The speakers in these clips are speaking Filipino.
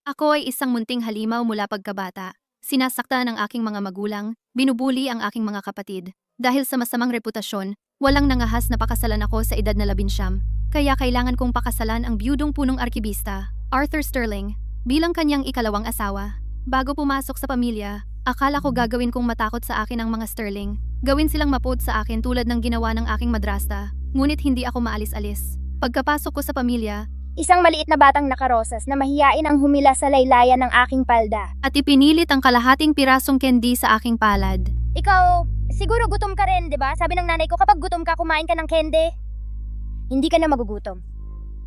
Ako ay isang munting halimaw mula pagkabata. Sinasaktan ng aking mga magulang, binubuli ang aking mga kapatid. Dahil sa masamang reputasyon, walang nangahas na pakasalan ako sa edad na 19. Kaya kailangan kong pakasalan ang biyudong punong arkibista, Arthur Sterling, bilang kanyang ikalawang asawa. Bago pumasok sa pamilya, akala ko gagawin kong matakot sa akin ang mga Sterling. Gawin silang mapod sa akin tulad ng ginawa ng aking madrasta. Ngunit hindi ako maalis-alis. Pagkapasok ko sa pamilya, Isang maliit na batang nakarosas na mahiyain ang humila sa laylayan ng aking palda. at ipinilit ang kalahating pirasong candy sa aking palad. Ikaw, siguro gutom ka rin, di ba? Sabi ng nanay ko kapag gutom ka, kumain ka ng candy. Hindi ka na magugutom.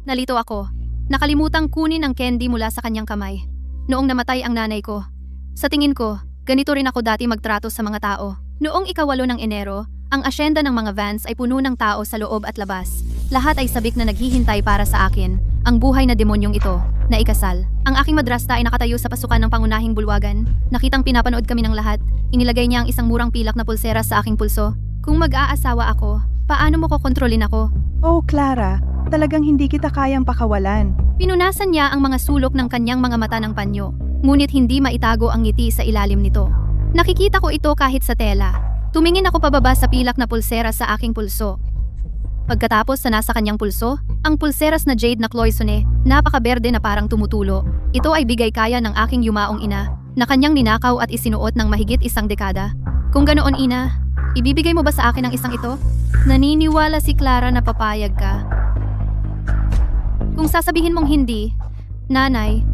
Nalito ako. Nakalimutang kunin ang candy mula sa kanyang kamay. Noong namatay ang nanay ko. Sa tingin ko, ganito rin ako dati magtrato sa mga tao. Noong ika-8 ng Enero, ang asyenda ng mga vans ay puno ng tao sa loob at labas. Lahat ay sabik na naghihintay para sa akin, ang buhay na demonyong ito, na ikasal. Ang aking madrasta ay nakatayo sa pasukan ng pangunahing bulwagan. Nakitang pinapanood kami ng lahat. Inilagay niya ang isang murang pilak na pulsera sa aking pulso. Kung mag-aasawa ako, paano mo kokontrolin ako? Oh, Clara, talagang hindi kita kayang pakawalan. Pinunasan niya ang mga sulok ng kanyang mga mata ng panyo, ngunit hindi maitago ang ngiti sa ilalim nito. Nakikita ko ito kahit sa tela. Tumingin ako pababa sa pilak na pulsera sa aking pulso. Pagkatapos sa nasa kanyang pulso, ang pulseras na jade na cloisonne, napakaberde na parang tumutulo. Ito ay bigay kaya ng aking yumaong ina, na kanyang ninakaw at isinuot ng mahigit 1 dekada. Kung ganoon ina, ibibigay mo ba sa akin ang isang ito? Naniniwala si Clara na papayag ka. Kung sasabihin mong hindi, nanay,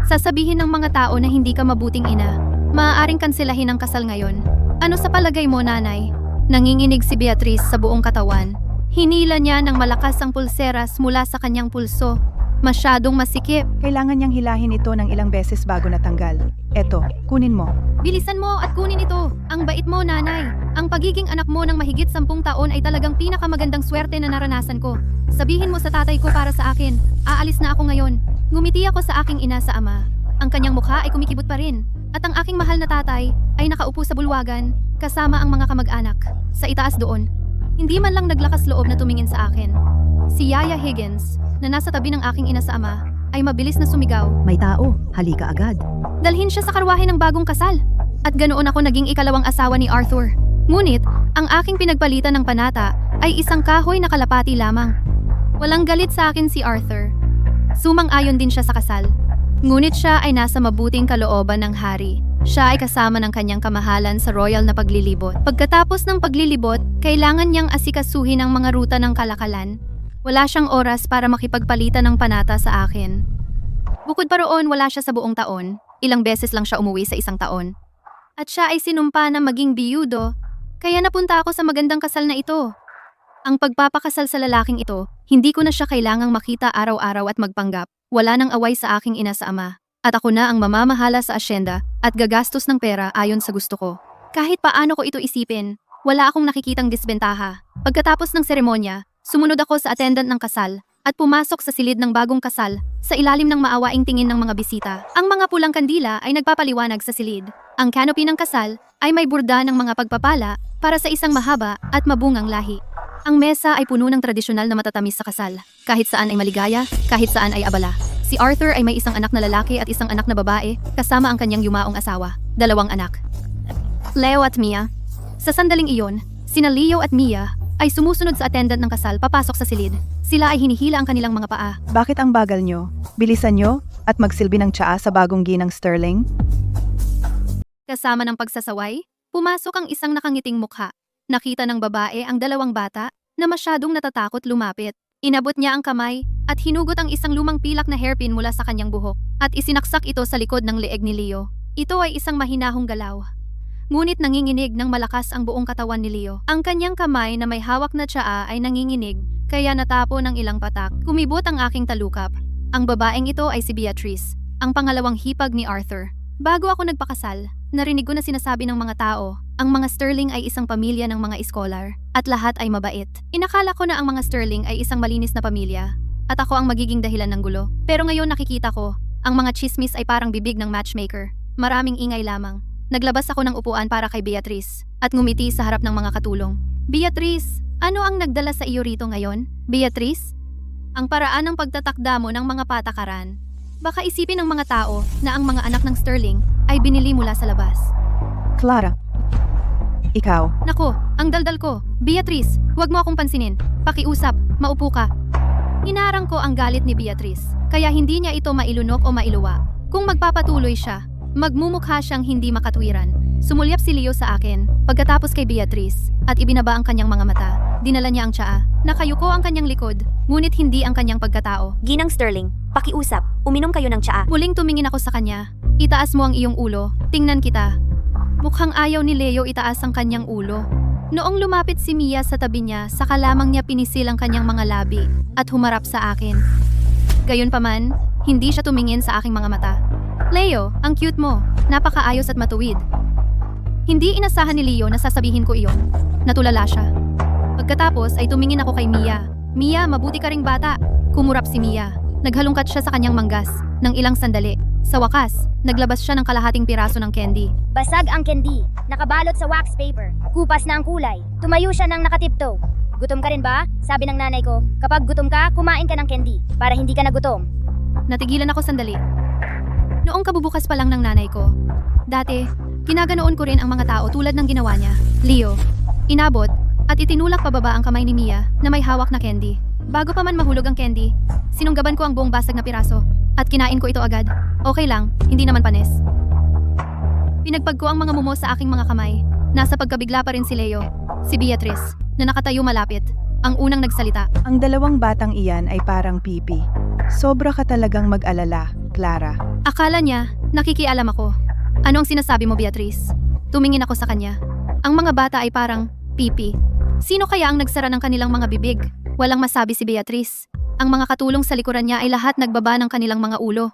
sasabihin ng mga tao na hindi ka mabuting ina. Maaaring kanselahin ang kasal ngayon. Ano sa palagay mo, nanay? Nanginginig si Beatrice sa buong katawan. Hinila niya ng malakas ang pulseras mula sa kanyang pulso. Masyadong masikip. Kailangan niyang hilahin ito ng ilang beses bago natanggal. Eto, kunin mo. Bilisan mo at kunin ito. Ang bait mo, nanay. Ang pagiging anak mo ng mahigit 10 taon ay talagang pinakamagandang swerte na naranasan ko. Sabihin mo sa tatay ko para sa akin. Aalis na ako ngayon. Ngumiti ako sa aking ina sa ama. Ang kanyang mukha ay kumikibot pa rin. At ang aking mahal na tatay ay nakaupo sa bulwagan kasama ang mga kamag-anak. Sa itaas doon. Hindi man lang naglakas loob na tumingin sa akin. Si Yaya Higgins, na nasa tabi ng aking ina sa ama, ay mabilis na sumigaw. May tao, halika agad. Dalhin siya sa karwahe ng bagong kasal. At ganoon ako naging ikalawang asawa ni Arthur. Ngunit, ang aking pinagpalitan ng panata ay isang kahoy na kalapati lamang. Walang galit sa akin si Arthur. Sumang-ayon din siya sa kasal. Ngunit siya ay nasa mabuting kalooban ng hari. Siya ay kasama ng kanyang kamahalan sa royal na paglilibot. Pagkatapos ng paglilibot, kailangan niyang asikasuhin ang mga ruta ng kalakalan. Wala siyang oras para makipagpalitan ng panata sa akin. Bukod pa roon, wala siya sa buong taon. Ilang beses lang siya umuwi sa 1 taon. At siya ay sinumpa na maging biyudo, kaya napunta ako sa magandang kasal na ito. Ang pagpapakasal sa lalaking ito, hindi ko na siya kailangang makita araw-araw at magpanggap. Wala nang away sa aking ina sa ama. At ako na ang mamamahala sa asyenda at gagastos ng pera ayon sa gusto ko. Kahit paano ko ito isipin, wala akong nakikitang disbentaha. Pagkatapos ng seremonya, sumunod ako sa attendant ng kasal at pumasok sa silid ng bagong kasal sa ilalim ng maawaing tingin ng mga bisita. Ang mga pulang kandila ay nagpapaliwanag sa silid. Ang canopy ng kasal ay may burda ng mga pagpapala para sa isang mahaba at mabungang lahi. Ang mesa ay puno ng tradisyonal na matatamis sa kasal. Kahit saan ay maligaya, kahit saan ay abala. Si Arthur ay may isang anak na lalaki at isang anak na babae, kasama ang kanyang yumaong asawa, 2 anak. Leo at Mia. Sa sandaling iyon, sina Leo at Mia ay sumusunod sa attendant ng kasal papasok sa silid. Sila ay hinihila ang kanilang mga paa. Bakit ang bagal nyo? Bilisan nyo at magsilbi ng tsaa sa bagong ginang Sterling? Kasama ng pagsasaway, pumasok ang isang nakangiting mukha. Nakita ng babae ang 2 bata na masyadong natatakot lumapit. Inabot niya ang kamay at hinugot ang isang lumang pilak na hairpin mula sa kanyang buhok at isinaksak ito sa likod ng leeg ni Leo. Ito ay isang mahinahong galaw. Ngunit nanginginig ng malakas ang buong katawan ni Leo. Ang kanyang kamay na may hawak na tsaa ay nanginginig kaya natapo ng ilang patak. Kumibot ang aking talukap. Ang babaeng ito ay si Beatrice, ang pangalawang hipag ni Arthur. Bago ako nagpakasal, narinig ko na sinasabi ng mga tao, ang mga Sterling ay isang pamilya ng mga iskolar at lahat ay mabait. Inakala ko na ang mga Sterling ay isang malinis na pamilya at ako ang magiging dahilan ng gulo. Pero ngayon nakikita ko, ang mga chismis ay parang bibig ng matchmaker. Maraming ingay lamang. Naglabas ako ng upuan para kay Beatrice at ngumiti sa harap ng mga katulong. Beatrice, ano ang nagdala sa iyo rito ngayon? Beatrice? Ang paraan ng pagtatakda mo ng mga patakaran. Baka isipin ng mga tao na ang mga anak ng Sterling ay binili mula sa labas. Clara. Ikaw. Nako, ang daldal ko. Beatrice, huwag mo akong pansinin. Pakiusap, maupo ka. Hinarang ko ang galit ni Beatrice, kaya hindi niya ito mailunok o mailuwa. Kung magpapatuloy siya, magmumukha siyang hindi makatwiran. Sumulyap si Leo sa akin, pagkatapos kay Beatrice, at ibinaba ang kanyang mga mata. Dinala niya ang tsaa. Nakayuko ang kanyang likod, ngunit hindi ang kanyang pagkatao. Ginang Sterling, pakiusap, uminom kayo ng tsaa. Muling tumingin ako sa kanya. Itaas mo ang iyong ulo, tingnan kita. Mukhang ayaw ni Leo itaas ang kanyang ulo. Noong lumapit si Mia sa tabi niya, saka lamang niya pinisil ang kanyang mga labi at humarap sa akin. Gayunpaman, hindi siya tumingin sa aking mga mata. Leo, ang cute mo. Napakaayos at matuwid. Hindi inasahan ni Leo na sasabihin ko iyon. Natulala siya. Pagkatapos ay tumingin ako kay Mia. Mia, mabuti ka ring bata. Kumurap si Mia. Naghalungkat siya sa kanyang manggas ng ilang sandali. Sa wakas, naglabas siya ng kalahating piraso ng candy. Basag ang candy, nakabalot sa wax paper, kupas na ang kulay. Tumayo siya ng nakatiptoe. Gutom ka rin ba? Sabi ng nanay ko, kapag gutom ka, kumain ka ng candy para hindi ka nagutom. Natigilan ako sandali. Noong kabubukas pa lang ng nanay ko. Dati, ginaganoon ko rin ang mga tao tulad ng ginawa niya. Leo, inabot at itinulak pababa ang kamay ni Mia na may hawak na candy. Bago pa man mahulog ang candy, sinunggaban ko ang buong basag na piraso at kinain ko ito agad. Okay lang, hindi naman panis. Pinagpag ko ang mga mumo sa aking mga kamay. Nasa pagkabigla pa rin si Leo, si Beatrice, na nakatayo malapit, ang unang nagsalita. Ang dalawang batang iyan ay parang pipi. Sobra ka talagang mag-alala, Clara. Akala niya, nakikialam ako. Ano ang sinasabi mo, Beatrice? Tumingin ako sa kanya. Ang mga bata ay parang pipi. Sino kaya ang nagsara ng kanilang mga bibig? Walang masabi si Beatrice. Ang mga katulong sa likuran niya ay lahat nagbaba ng kanilang mga ulo.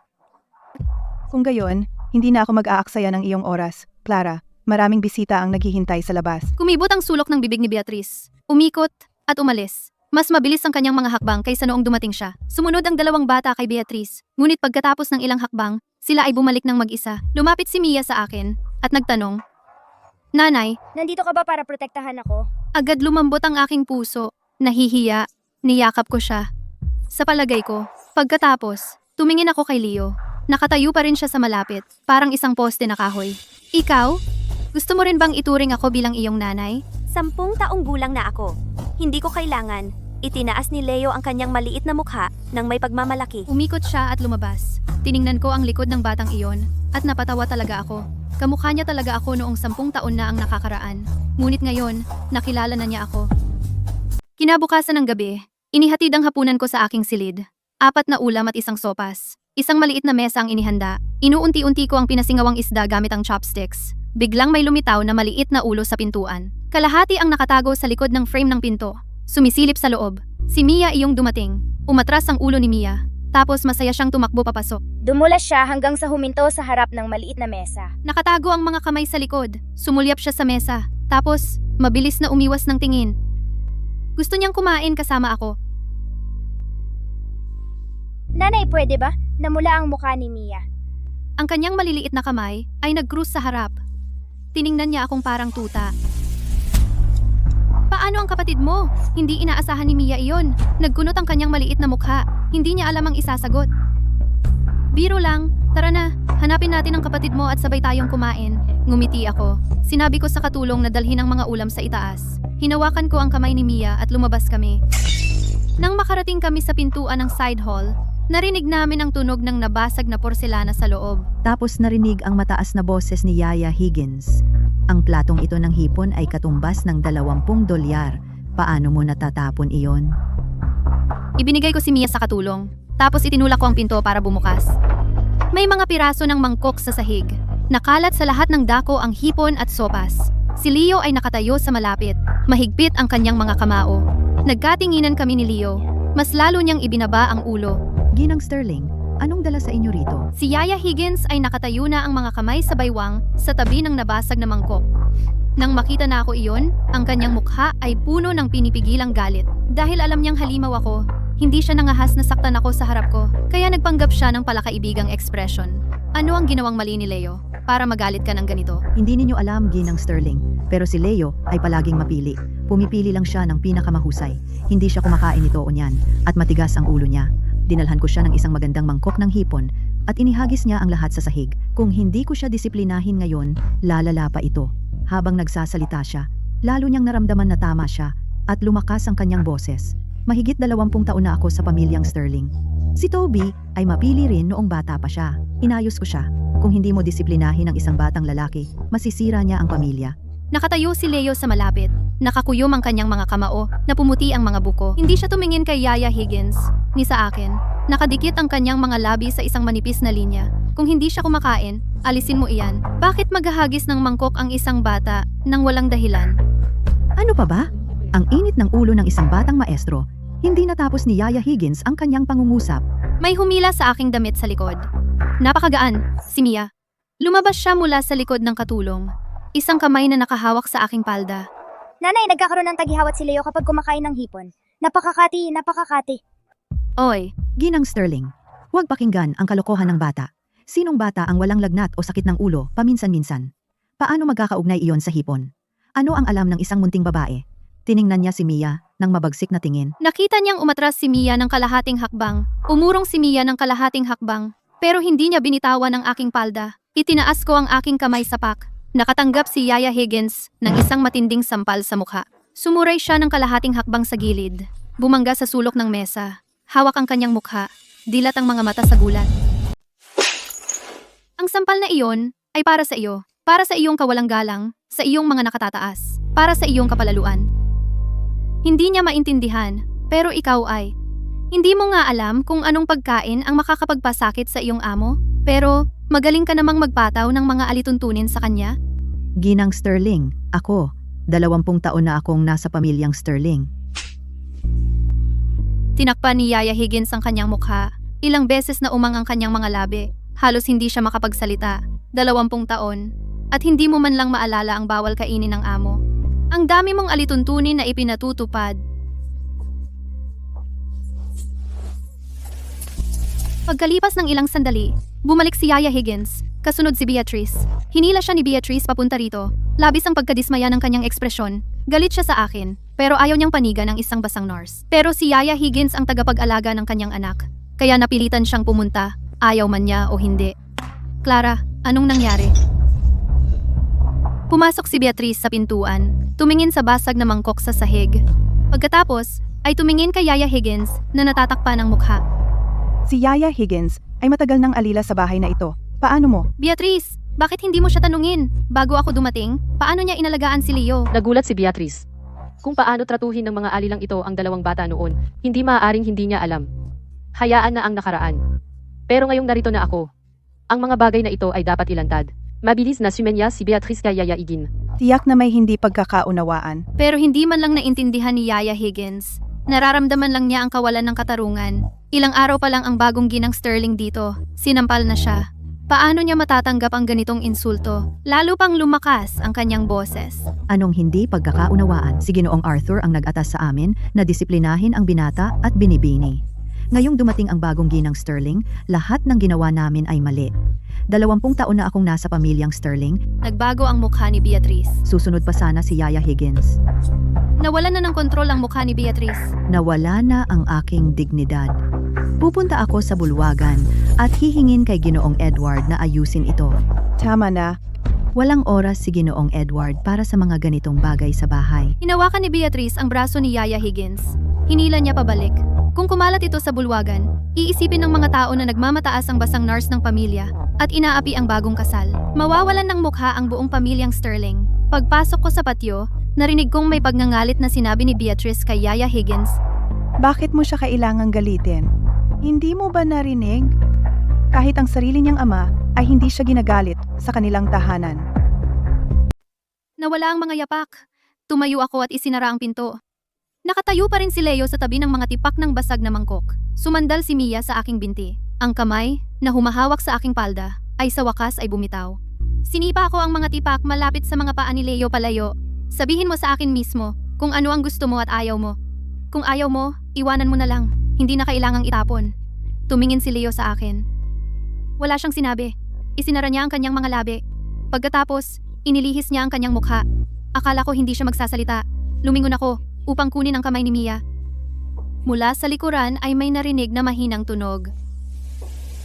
Kung gayon, hindi na ako mag-aaksaya ng iyong oras. Clara, maraming bisita ang naghihintay sa labas. Kumibot ang sulok ng bibig ni Beatrice. Umikot at umalis. Mas mabilis ang kanyang mga hakbang kaysa noong dumating siya. Sumunod ang dalawang bata kay Beatrice. Ngunit pagkatapos ng ilang hakbang, sila ay bumalik ng mag-isa. Lumapit si Mia sa akin at nagtanong, "Nanay, Nandito ka ba para protektahan ako? agad lumambot ang aking puso. Nahihiya, niyakap ko siya. Sa palagay ko, pagkatapos, tumingin ako kay Leo. Nakatayo pa rin siya sa malapit, parang isang poste na kahoy. Ikaw? Gusto mo rin bang ituring ako bilang iyong nanay? 10 taong gulang na ako. Hindi ko kailangan. Itinaas ni Leo ang kanyang maliit na mukha nang may pagmamalaki. Umikot siya at lumabas. Tiningnan ko ang likod ng batang iyon at napatawa talaga ako. Kamukha niya talaga ako noong 10 taon na ang nakakaraan. Ngunit ngayon, nakilala na niya ako. Kinabukasan ng gabi, inihatid ang hapunan ko sa aking silid. 4 na ulam at isang sopas. Isang maliit na mesa ang inihanda. Inuunti-unti ko ang pinasingawang isda gamit ang chopsticks. Biglang may lumitaw na maliit na ulo sa pintuan. Kalahati ang nakatago sa likod ng frame ng pinto. Sumisilip sa loob. Si Mia iyong dumating. Umatras ang ulo ni Mia. Tapos masaya siyang tumakbo papasok. Dumulas siya hanggang sa huminto sa harap ng maliit na mesa. Nakatago ang mga kamay sa likod. Sumulyap siya sa mesa. Tapos, mabilis na umiwas ng tingin. Gusto niyang kumain kasama ako. Nanay, pwede ba? Namula ang mukha ni Mia. Ang kanyang maliliit na kamay ay nag-cruise sa harap. Tiningnan niya akong parang tuta. Paano ang kapatid mo? Hindi inaasahan ni Mia iyon. Nagkunot ang kanyang maliit na mukha. Hindi niya alam ang isasagot. Biro lang, tara na. Hanapin natin ang kapatid mo at sabay tayong kumain. Ngumiti ako. Sinabi ko sa katulong na dalhin ang mga ulam sa itaas. Hinawakan ko ang kamay ni Mia at lumabas kami. Nang makarating kami sa pintuan ng side hall, narinig namin ang tunog ng nabasag na porselana sa loob. Tapos narinig ang mataas na boses ni Yaya Higgins. Ang platong ito ng hipon ay katumbas ng $20. Paano mo natatapon iyon? Ibinigay ko si Mia sa katulong. Tapos itinulak ko ang pinto para bumukas. May mga piraso ng mangkok sa sahig. Nakalat sa lahat ng dako ang hipon at sopas. Si Leo ay nakatayo sa malapit. Mahigpit ang kanyang mga kamao. Nagkatinginan kami ni Leo. Mas lalo niyang ibinaba ang ulo. Ginang Sterling, anong dala sa inyo rito? Si Yaya Higgins ay nakatayo na ang mga kamay sa baywang sa tabi ng nabasag na mangkok. Nang makita na ako iyon, ang kanyang mukha ay puno ng pinipigilang galit. Dahil alam niyang halimaw ako, hindi siya nangahas na saktan ako sa harap ko, kaya nagpanggap siya ng palakaibigang ekspresyon. Ano ang ginawang mali ni Leo para magalit ka ng ganito? Hindi ninyo alam, Ginang Sterling, pero si Leo ay palaging mapili. Pumipili lang siya ng pinakamahusay. Hindi siya kumakain nito o niyan, at matigas ang ulo niya. Dinalhan ko siya ng isang magandang mangkok ng hipon at inihagis niya ang lahat sa sahig. Kung hindi ko siya disiplinahin ngayon, lalala pa ito. Habang nagsasalita siya, lalo niyang naramdaman na tama siya at lumakas ang kanyang boses. Mahigit 20 taon na ako sa pamilyang Sterling. Si Toby ay mapili rin noong bata pa siya. Inayos ko siya. Kung hindi mo disiplinahin ang isang batang lalaki, masisira niya ang pamilya. Nakatayo si Leo sa malapit. Nakakuyom ang kanyang mga kamao, napumuti ang mga buko. Hindi siya tumingin kay Yaya Higgins, ni sa akin. Nakadikit ang kanyang mga labi sa isang manipis na linya. Kung hindi siya kumakain, alisin mo iyan. Bakit maghahagis ng mangkok ang isang bata nang walang dahilan? Ano pa ba? Ang init ng ulo ng isang batang maestro. Hindi natapos ni Yaya Higgins ang kanyang pangungusap. May humila sa aking damit sa likod. Napakagaan, si Mia. Lumabas siya mula sa likod ng katulong. Isang kamay na nakahawak sa aking palda. Nanay, nagkakaroon ng tagihawat si Leo kapag kumakain ng hipon. Napakakati. Oy, Ginang Sterling, huwag pakinggan ang kalokohan ng bata. Sinong bata ang walang lagnat o sakit ng ulo paminsan-minsan? Paano magkakaugnay iyon sa hipon? Ano ang alam ng isang munting babae? Tiningnan niya si Mia ng mabagsik na tingin. nakita niyang umatras si Mia ng kalahating hakbang. Umurong si Mia ng kalahating hakbang. Pero hindi niya binitawan ang aking palda. Itinaas ko ang aking kamay sa pak. Nakatanggap si Yaya Higgins ng isang matinding sampal sa mukha. Sumuray siya ng kalahating hakbang sa gilid. Bumangga sa sulok ng mesa. Hawak ang kanyang mukha. Dilat ang mga mata sa gulat. Ang sampal na iyon ay para sa iyo. Para sa iyong kawalang galang, sa iyong mga nakatataas, para sa iyong kapalaluan. Hindi niya maintindihan, pero ikaw ay. Hindi mo nga alam kung anong pagkain ang makakapagpasakit sa iyong amo, pero magaling ka namang magpataw ng mga alituntunin sa kanya? Ginang Sterling, ako. 20 taon na akong nasa pamilyang Sterling. Tinakpan ni Yaya Higgins ang kanyang mukha. Ilang beses na umang ang kanyang mga labi. Halos hindi siya makapagsalita. 20 taon. At hindi mo man lang maalala ang bawal kainin ng amo. Ang dami mong alituntunin na ipinatutupad. Pagkalipas ng ilang sandali, bumalik si Yaya Higgins. Kasunod si Beatrice. Hinila siya ni Beatrice papunta rito. Labis ang pagkadismaya ng kanyang ekspresyon. Galit siya sa akin, pero ayaw niyang panigan ang isang basang nurse. Pero si Yaya Higgins ang tagapag-alaga ng kanyang anak. Kaya napilitan siyang pumunta, ayaw man niya o hindi. Clara, anong nangyari? Pumasok si Beatrice sa pintuan, tumingin sa basag na mangkok sa sahig. Pagkatapos, ay tumingin kay Yaya Higgins na natatakpan ang mukha. Si Yaya Higgins ay matagal nang alila sa bahay na ito. Paano mo? Beatrice, bakit hindi mo siya tanungin? Bago ako dumating, paano niya inalagaan si Leo? Nagulat si Beatrice. Kung paano tratuhin ng mga alilang ito ang dalawang bata noon, hindi maaaring hindi niya alam. Hayaan na ang nakaraan. Pero ngayong narito na ako, ang mga bagay na ito ay dapat ilantad. Mabilis na sumenya si Beatrice kay Yaya Higgins. Tiyak na may hindi pagkakaunawaan. Pero hindi man lang naintindihan ni Yaya Higgins. Nararamdaman lang niya ang kawalan ng katarungan. Ilang araw pa lang ang bagong ginang Sterling dito. Sinampal na siya. Paano niya matatanggap ang ganitong insulto? Lalo pang lumakas ang kanyang boses. Anong hindi pagkakaunawaan? Si Ginoong Arthur ang nag-atas sa amin na disiplinahin ang binata at binibini. Ngayong dumating ang bagong ginang Sterling, lahat ng ginawa namin ay mali. 20 taon na akong nasa pamilyang Sterling, Nagbago ang mukha ni Beatrice. susunod pa sana si Yaya Higgins. Nawalan na ng kontrol ang mukha ni Beatrice. Nawala na ang aking dignidad. Pupunta ako sa bulwagan at hihingin kay Ginoong Edward na ayusin ito. Tama na. Walang oras si Ginoong Edward para sa mga ganitong bagay sa bahay. Hinawakan ni Beatrice ang braso ni Yaya Higgins. Hinila niya pabalik. Kung kumalat ito sa bulwagan, iisipin ng mga tao na nagmamataas ang basang nurse ng pamilya at inaapi ang bagong kasal. Mawawalan ng mukha ang buong pamilyang Sterling. Pagpasok ko sa patio, narinig kong may pagngangalit na sinabi ni Beatrice kay Yaya Higgins. Bakit mo siya kailangang galitin? Hindi mo ba narinig? Kahit ang sarili niyang ama ay hindi siya ginagalit sa kanilang tahanan. Nawala ang mga yapak. Tumayo ako at isinara ang pinto. Nakatayo pa rin si Leo sa tabi ng mga tipak ng basag na mangkok. Sumandal si Mia sa aking binti. Ang kamay, na humahawak sa aking palda, ay sa wakas ay bumitaw. Sinipa ko ang mga tipak malapit sa mga paa ni Leo palayo. Sabihin mo sa akin mismo kung ano ang gusto mo at ayaw mo. Kung ayaw mo, iwanan mo na lang. Hindi na kailangang itapon. Tumingin si Leo sa akin. Wala siyang sinabi. Isinara niya ang kanyang mga labi. Pagkatapos, inilihis niya ang kanyang mukha. Akala ko hindi siya magsasalita. Lumingon ako upang kunin ang kamay ni Mia. Mula sa likuran ay may narinig na mahinang tunog.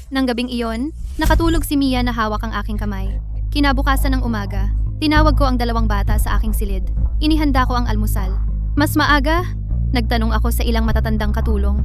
Nang gabing iyon, nakatulog si Mia na hawak ang aking kamay. Kinabukasan ng umaga, tinawag ko ang dalawang bata sa aking silid. Inihanda ko ang almusal. Mas maaga, nagtanong ako sa ilang matatandang katulong.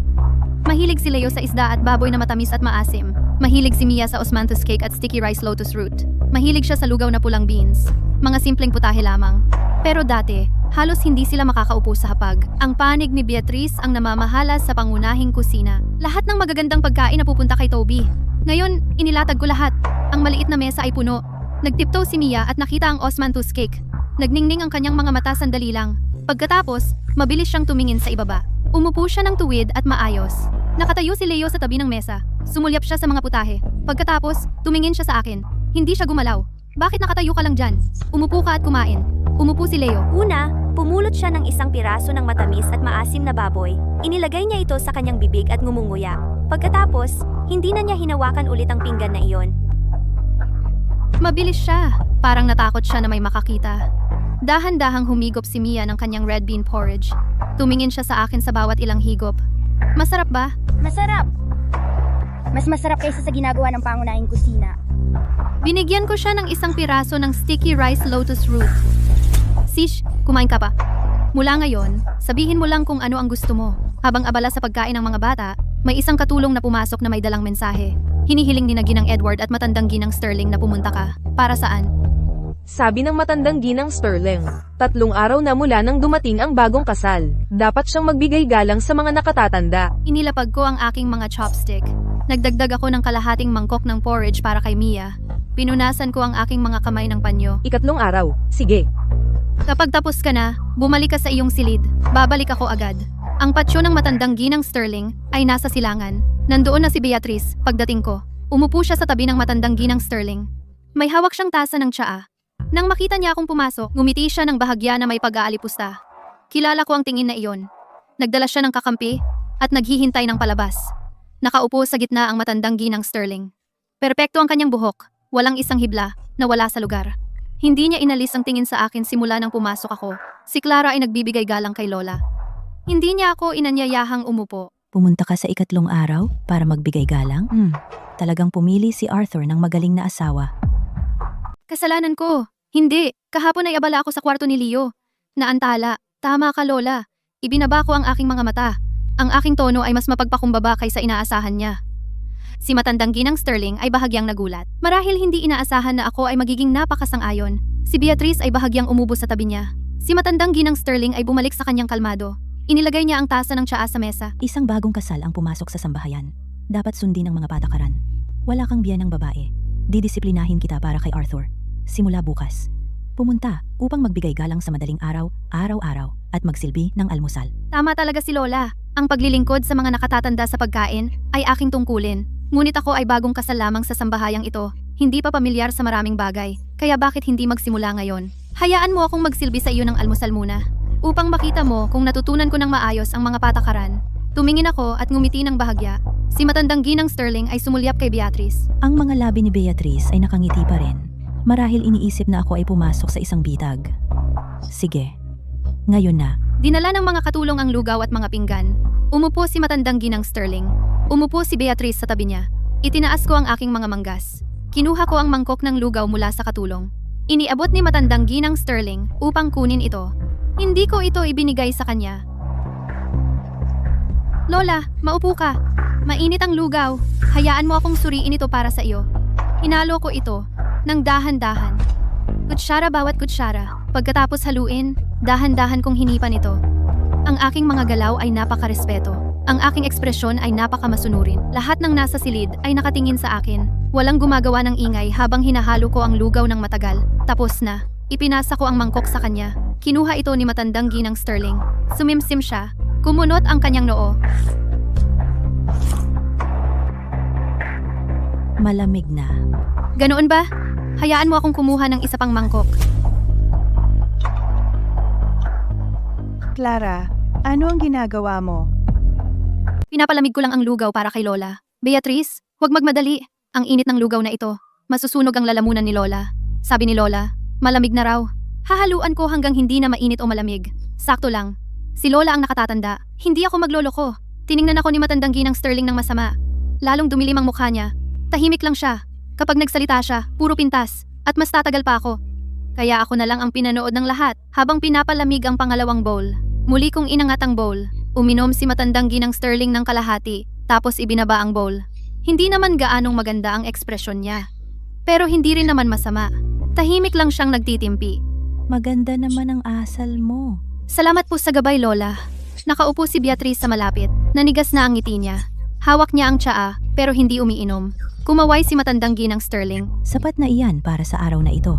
Mahilig si Leo sa isda at baboy na matamis at maasim. Mahilig si Mia sa osmanthus cake at sticky rice lotus root. Mahilig siya sa lugaw na pulang beans. Mga simpleng putahe lamang. Pero dati, halos hindi sila makakaupo sa hapag. Ang panig ni Beatrice ang namamahala sa pangunahing kusina. Lahat ng magagandang pagkain na pupunta kay Toby. Ngayon, inilatag ko lahat. Ang maliit na mesa ay puno. Nagtiptoe si Mia at nakita ang osmanthus cake. Nagningning ang kanyang mga mata sandali lang. Pagkatapos, mabilis siyang tumingin sa ibaba. Umupo siya ng tuwid at maayos. Nakatayo si Leo sa tabi ng mesa. Sumulyap siya sa mga putahe. Pagkatapos, tumingin siya sa akin. Hindi siya gumalaw. Bakit nakatayo ka lang dyan? Umupo ka at kumain. Umupo si Leo. Una, pumulot siya ng isang piraso ng matamis at maasim na baboy. Inilagay niya ito sa kanyang bibig at ngumunguya. Pagkatapos, hindi na niya hinawakan ulit ang pinggan na iyon. Mabilis siya. Parang natakot siya na may makakita. Dahan-dahang humigop si Mia ng kanyang red bean porridge. Tumingin siya sa akin sa bawat ilang higop. Masarap ba? Masarap! Mas masarap kaysa sa ginagawa ng pangunahing kusina. Binigyan ko siya ng isang piraso ng sticky rice lotus root. Sish, kumain ka pa. Mula ngayon, sabihin mo lang kung ano ang gusto mo. Habang abala sa pagkain ng mga bata, may isang katulong na pumasok na may dalang mensahe. Hinihiling ni Ginang Edward at matandang Ginang Sterling na pumunta ka. Para saan? Sabi ng matandang Ginang Sterling, 3 araw na mula nang dumating ang bagong kasal. Dapat siyang magbigay galang sa mga nakatatanda. Inilapag ko ang aking mga chopstick. Nagdagdag ako ng kalahating mangkok ng porridge para kay Mia. Pinunasan ko ang aking mga kamay ng panyo. 3 araw, sige. Kapag tapos ka na, bumalik ka sa iyong silid. Babalik ako agad. Ang patsyo ng matandang Ginang Sterling ay nasa silangan. Nandoon na si Beatrice pagdating ko. Umupo siya sa tabi ng matandang Ginang Sterling. May hawak siyang tasa ng tsaa. Nang makita niya akong pumasok, ngumiti siya ng bahagya na may pag-aalipusta. Kilala ko ang tingin na iyon. Nagdala siya ng kakampi at naghihintay ng palabas. Nakaupo sa gitna ang matandang Ginang Sterling. Perpekto ang kanyang buhok, walang isang hibla na wala sa lugar. Hindi niya inalis ang tingin sa akin simula nang pumasok ako. Si Clara ay nagbibigay galang kay Lola. Hindi niya ako inanyayahang umupo. Pumunta ka sa 3 araw para magbigay galang? Talagang pumili si Arthur ng magaling na asawa. Kasalanan ko. Hindi. Kahapon ay abala ako sa kwarto ni Leo. Naantala. Tama ka, Lola. Ibinaba ko ang aking mga mata. Ang aking tono ay mas mapagpakumbaba kaysa inaasahan niya. Si matandang Ginang Sterling ay bahagyang nagulat. Marahil hindi inaasahan na ako ay magiging napakasang-ayon. Si Beatrice ay bahagyang umubo sa tabi niya. Si matandang Ginang Sterling ay bumalik sa kanyang kalmado. Inilagay niya ang tasa ng tsaa sa mesa. Isang bagong kasal ang pumasok sa sambahayan. Dapat sundin ang mga patakaran. Wala kang biyan ng babae. Didisiplinahin kita para kay Arthur. Simula bukas. Pumunta upang magbigay galang sa madaling araw, araw-araw, at magsilbi ng almusal. Tama talaga si Lola. Ang paglilingkod sa mga nakatatanda sa pagkain ay aking tungkulin. Ngunit ako ay bagong kasal lamang sa sambahayang ito. Hindi pa pamilyar sa maraming bagay. Kaya bakit hindi magsimula ngayon? Hayaan mo akong magsilbi sa iyo ng almusal muna. Upang makita mo kung natutunan ko ng maayos ang mga patakaran. Tumingin ako at ngumiti ng bahagya. Si matandang Ginang Sterling ay sumulyap kay Beatrice. Ang mga labi ni Beatrice ay nakangiti pa rin. Marahil iniisip na ako ay pumasok sa isang bitag. Sige. Ngayon na. Dinala ng mga katulong ang lugaw at mga pinggan. Umupo si matandang Ginang Sterling. Umupo si Beatrice sa tabi niya. Itinaas ko ang aking mga manggas. Kinuha ko ang mangkok ng lugaw mula sa katulong. Iniabot ni matandang Ginang Sterling upang kunin ito. Hindi ko ito ibinigay sa kanya. Lola, maupo ka. Mainit ang lugaw. Hayaan mo akong suriin ito para sa iyo. Hinalo ko ito ng dahan-dahan. Kutsara bawat kutsara. Pagkatapos haluin, dahan-dahan kong hinipan ito. Ang aking mga galaw ay napakarespeto. Ang aking ekspresyon ay napakamasunurin. Lahat ng nasa silid ay nakatingin sa akin. Walang gumagawa ng ingay habang hinahalo ko ang lugaw ng matagal. Tapos na. Ipinasa ko ang mangkok sa kanya. Kinuha ito ni matandang Ginang Sterling. Sumimsim siya. Kumunot ang kanyang noo. Malamig na. Ganoon ba? Hayaan mo akong kumuha ng isa pang mangkok. Clara, ano ang ginagawa mo? Pinapalamig ko lang ang lugaw para kay Lola. Beatrice, huwag magmadali. Ang init ng lugaw na ito. Masusunog ang lalamunan ni Lola. Sabi ni Lola, malamig na raw. Hahaluan ko hanggang hindi na mainit o malamig. Sakto lang. Si Lola ang nakatatanda. Hindi ako magloloko. Tiningnan ako ni matandang Ginang Sterling ng masama. Lalong dumilim ang mukha niya. Tahimik lang siya. Kapag nagsalita siya, puro pintas. At mas tatagal pa ako. Kaya ako na lang ang pinanood ng lahat habang pinapalamig ang pangalawang bowl. Muli kong inangat ang bowl. Uminom si matandang ginang Sterling ng kalahati, tapos ibinaba ang bowl. Hindi naman gaanong maganda ang ekspresyon niya. Pero hindi rin naman masama. Tahimik lang siyang nagtitimpi. Maganda naman ang asal mo. Salamat po sa gabay, Lola. Nakaupo si Beatrice sa malapit. Nanigas na ang ngiti niya. Hawak niya ang tsaa, pero hindi umiinom. Kumaway si matandang ginang Sterling. Sapat na iyan para sa araw na ito.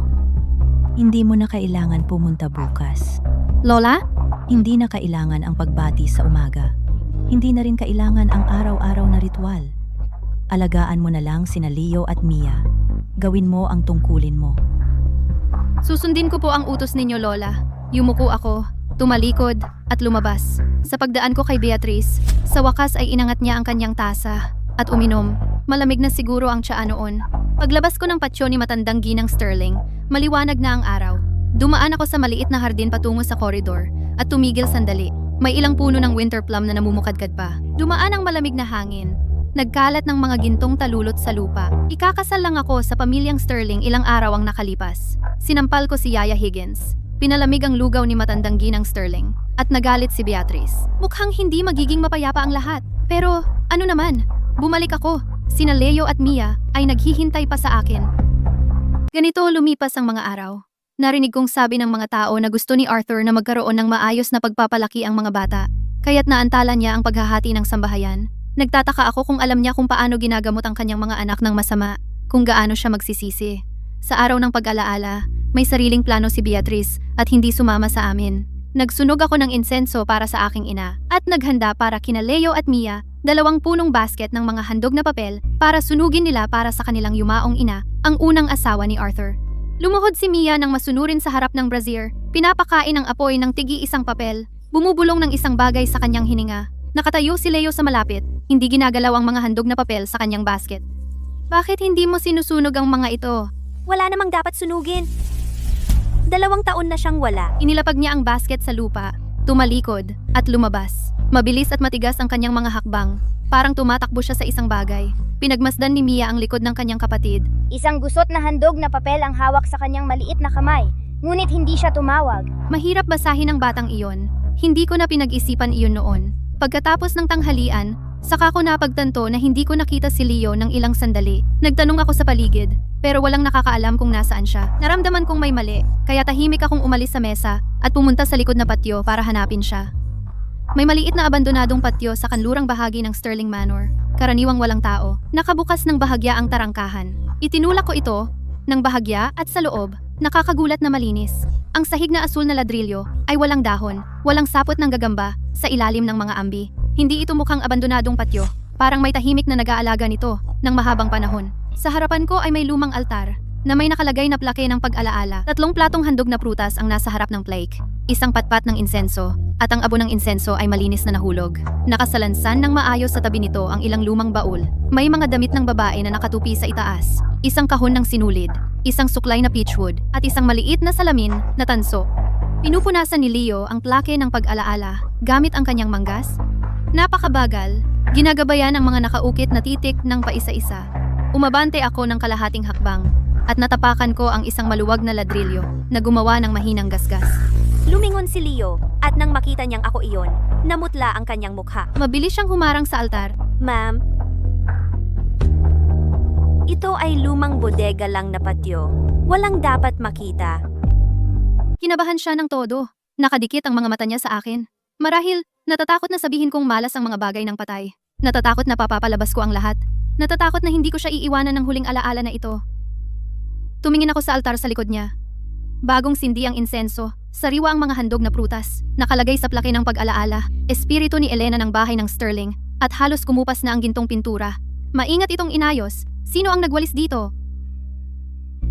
Hindi mo na kailangan pumunta bukas. Lola? Hindi na kailangan ang pagbati sa umaga. Hindi na rin kailangan ang araw-araw na ritual. Alagaan mo na lang sina Leo at Mia. Gawin mo ang tungkulin mo. Susundin ko po ang utos ninyo, Lola. Yumuko ako, tumalikod, at lumabas. Sa pagdaan ko kay Beatrice, sa wakas ay inangat niya ang kanyang tasa at uminom. Malamig na siguro ang tsaa noon. Paglabas ko ng patio ni matandang ginang Sterling, maliwanag na ang araw. Dumaan ako sa maliit na hardin patungo sa koridor at tumigil sandali. May ilang puno ng winter plum na namumukadkad pa. Dumaan ang malamig na hangin. Nagkalat ng mga gintong talulot sa lupa. Ikakasal lang ako sa pamilyang Sterling ilang araw ang nakalipas. Sinampal ko si Yaya Higgins. Pinalamig ang lugaw ni matandang ginang Sterling at nagalit si Beatrice. Mukhang hindi magiging mapayapa ang lahat. Pero ano naman, bumalik ako. Sina Leo at Mia ay naghihintay pa sa akin. Ganito lumipas ang mga araw. Narinig kong sabi ng mga tao na gusto ni Arthur na magkaroon ng maayos na pagpapalaki ang mga bata. Kaya't naantala niya ang paghahati ng sambahayan. Nagtataka ako kung alam niya kung paano ginagamot ang kanyang mga anak ng masama, kung gaano siya magsisisi. Sa araw ng pag-alaala, may sariling plano si Beatrice at hindi sumama sa amin. Nagsunog ako ng insenso para sa aking ina at naghanda para kina Leo at Mia 2 punong basket ng mga handog na papel para sunugin nila para sa kanilang yumaong ina, ang unang asawa ni Arthur. Lumuhod si Mia nang masunurin sa harap ng brazier, pinapakain ang apoy ng tigi-isang papel, bumubulong ng isang bagay sa kanyang hininga. Nakatayo si Leo sa malapit, hindi ginagalaw ang mga handog na papel sa kanyang basket. Bakit hindi mo sinusunog ang mga ito? Wala namang dapat sunugin. 2 taon na siyang wala. Inilapag niya ang basket sa lupa, tumalikod, at lumabas. Mabilis at matigas ang kanyang mga hakbang, parang tumatakbo siya sa isang bagay. Pinagmasdan ni Mia ang likod ng kanyang kapatid. Isang gusot na handog na papel ang hawak sa kanyang maliit na kamay, ngunit hindi siya tumawag. Mahirap basahin ang batang iyon. Hindi ko na pinag-isipan iyon noon. Pagkatapos ng tanghalian, saka ko napagtanto na hindi ko nakita si Leo ng ilang sandali. Nagtanong ako sa paligid, pero walang nakakaalam kung nasaan siya. Naramdaman kong may mali, kaya tahimik akong umalis sa mesa at pumunta sa likod na patio para hanapin siya. May maliit na abandonadong patio sa kanlurang bahagi ng Sterling Manor. Karaniwang walang tao. Nakabukas ng bahagya ang tarangkahan. Itinulak ko ito ng bahagya at sa loob, nakakagulat na malinis. Ang sahig na asul na ladrilyo ay walang dahon, walang sapot ng gagamba sa ilalim ng mga ambi. Hindi ito mukhang abandonadong patio. Parang may tahimik na nag-aalaga nito ng mahabang panahon. Sa harapan ko ay may lumang altar na may nakalagay na plake ng pag-alaala. 3 platong handog na prutas ang nasa harap ng plake. Isang patpat ng insenso at ang abo ng insenso ay malinis na nahulog. Nakasalansan ng maayos sa tabi nito ang ilang lumang baul. May mga damit ng babae na nakatupi sa itaas. Isang kahon ng sinulid, isang suklay na peachwood at isang maliit na salamin na tanso. Pinupunasan ni Leo ang plake ng pag-alaala gamit ang kanyang manggas. Napakabagal, ginagabayan ang mga nakaukit na titik ng paisa-isa. Umabante ako ng kalahating hakbang at natapakan ko ang isang maluwag na ladrilyo na gumawa ng mahinang gasgas. Lumingon si Leo at nang makita niyang ako iyon, namutla ang kanyang mukha. Mabilis siyang humarang sa altar. Ma'am, ito ay lumang bodega lang na patio. Walang dapat makita. Kinabahan siya ng todo. Nakadikit ang mga mata niya sa akin. Marahil, natatakot na sabihin kong malas ang mga bagay ng patay. Natatakot na papapalabas ko ang lahat. Natatakot na hindi ko siya iiwanan ng huling alaala na ito. Tumingin ako sa altar sa likod niya. Bagong sindi ang insenso, sariwa ang mga handog na prutas, nakalagay sa plake ng pag-alaala, espiritu ni Elena ng bahay ng Sterling, at halos kumupas na ang gintong pintura. Maingat itong inayos. Sino ang nagwalis dito?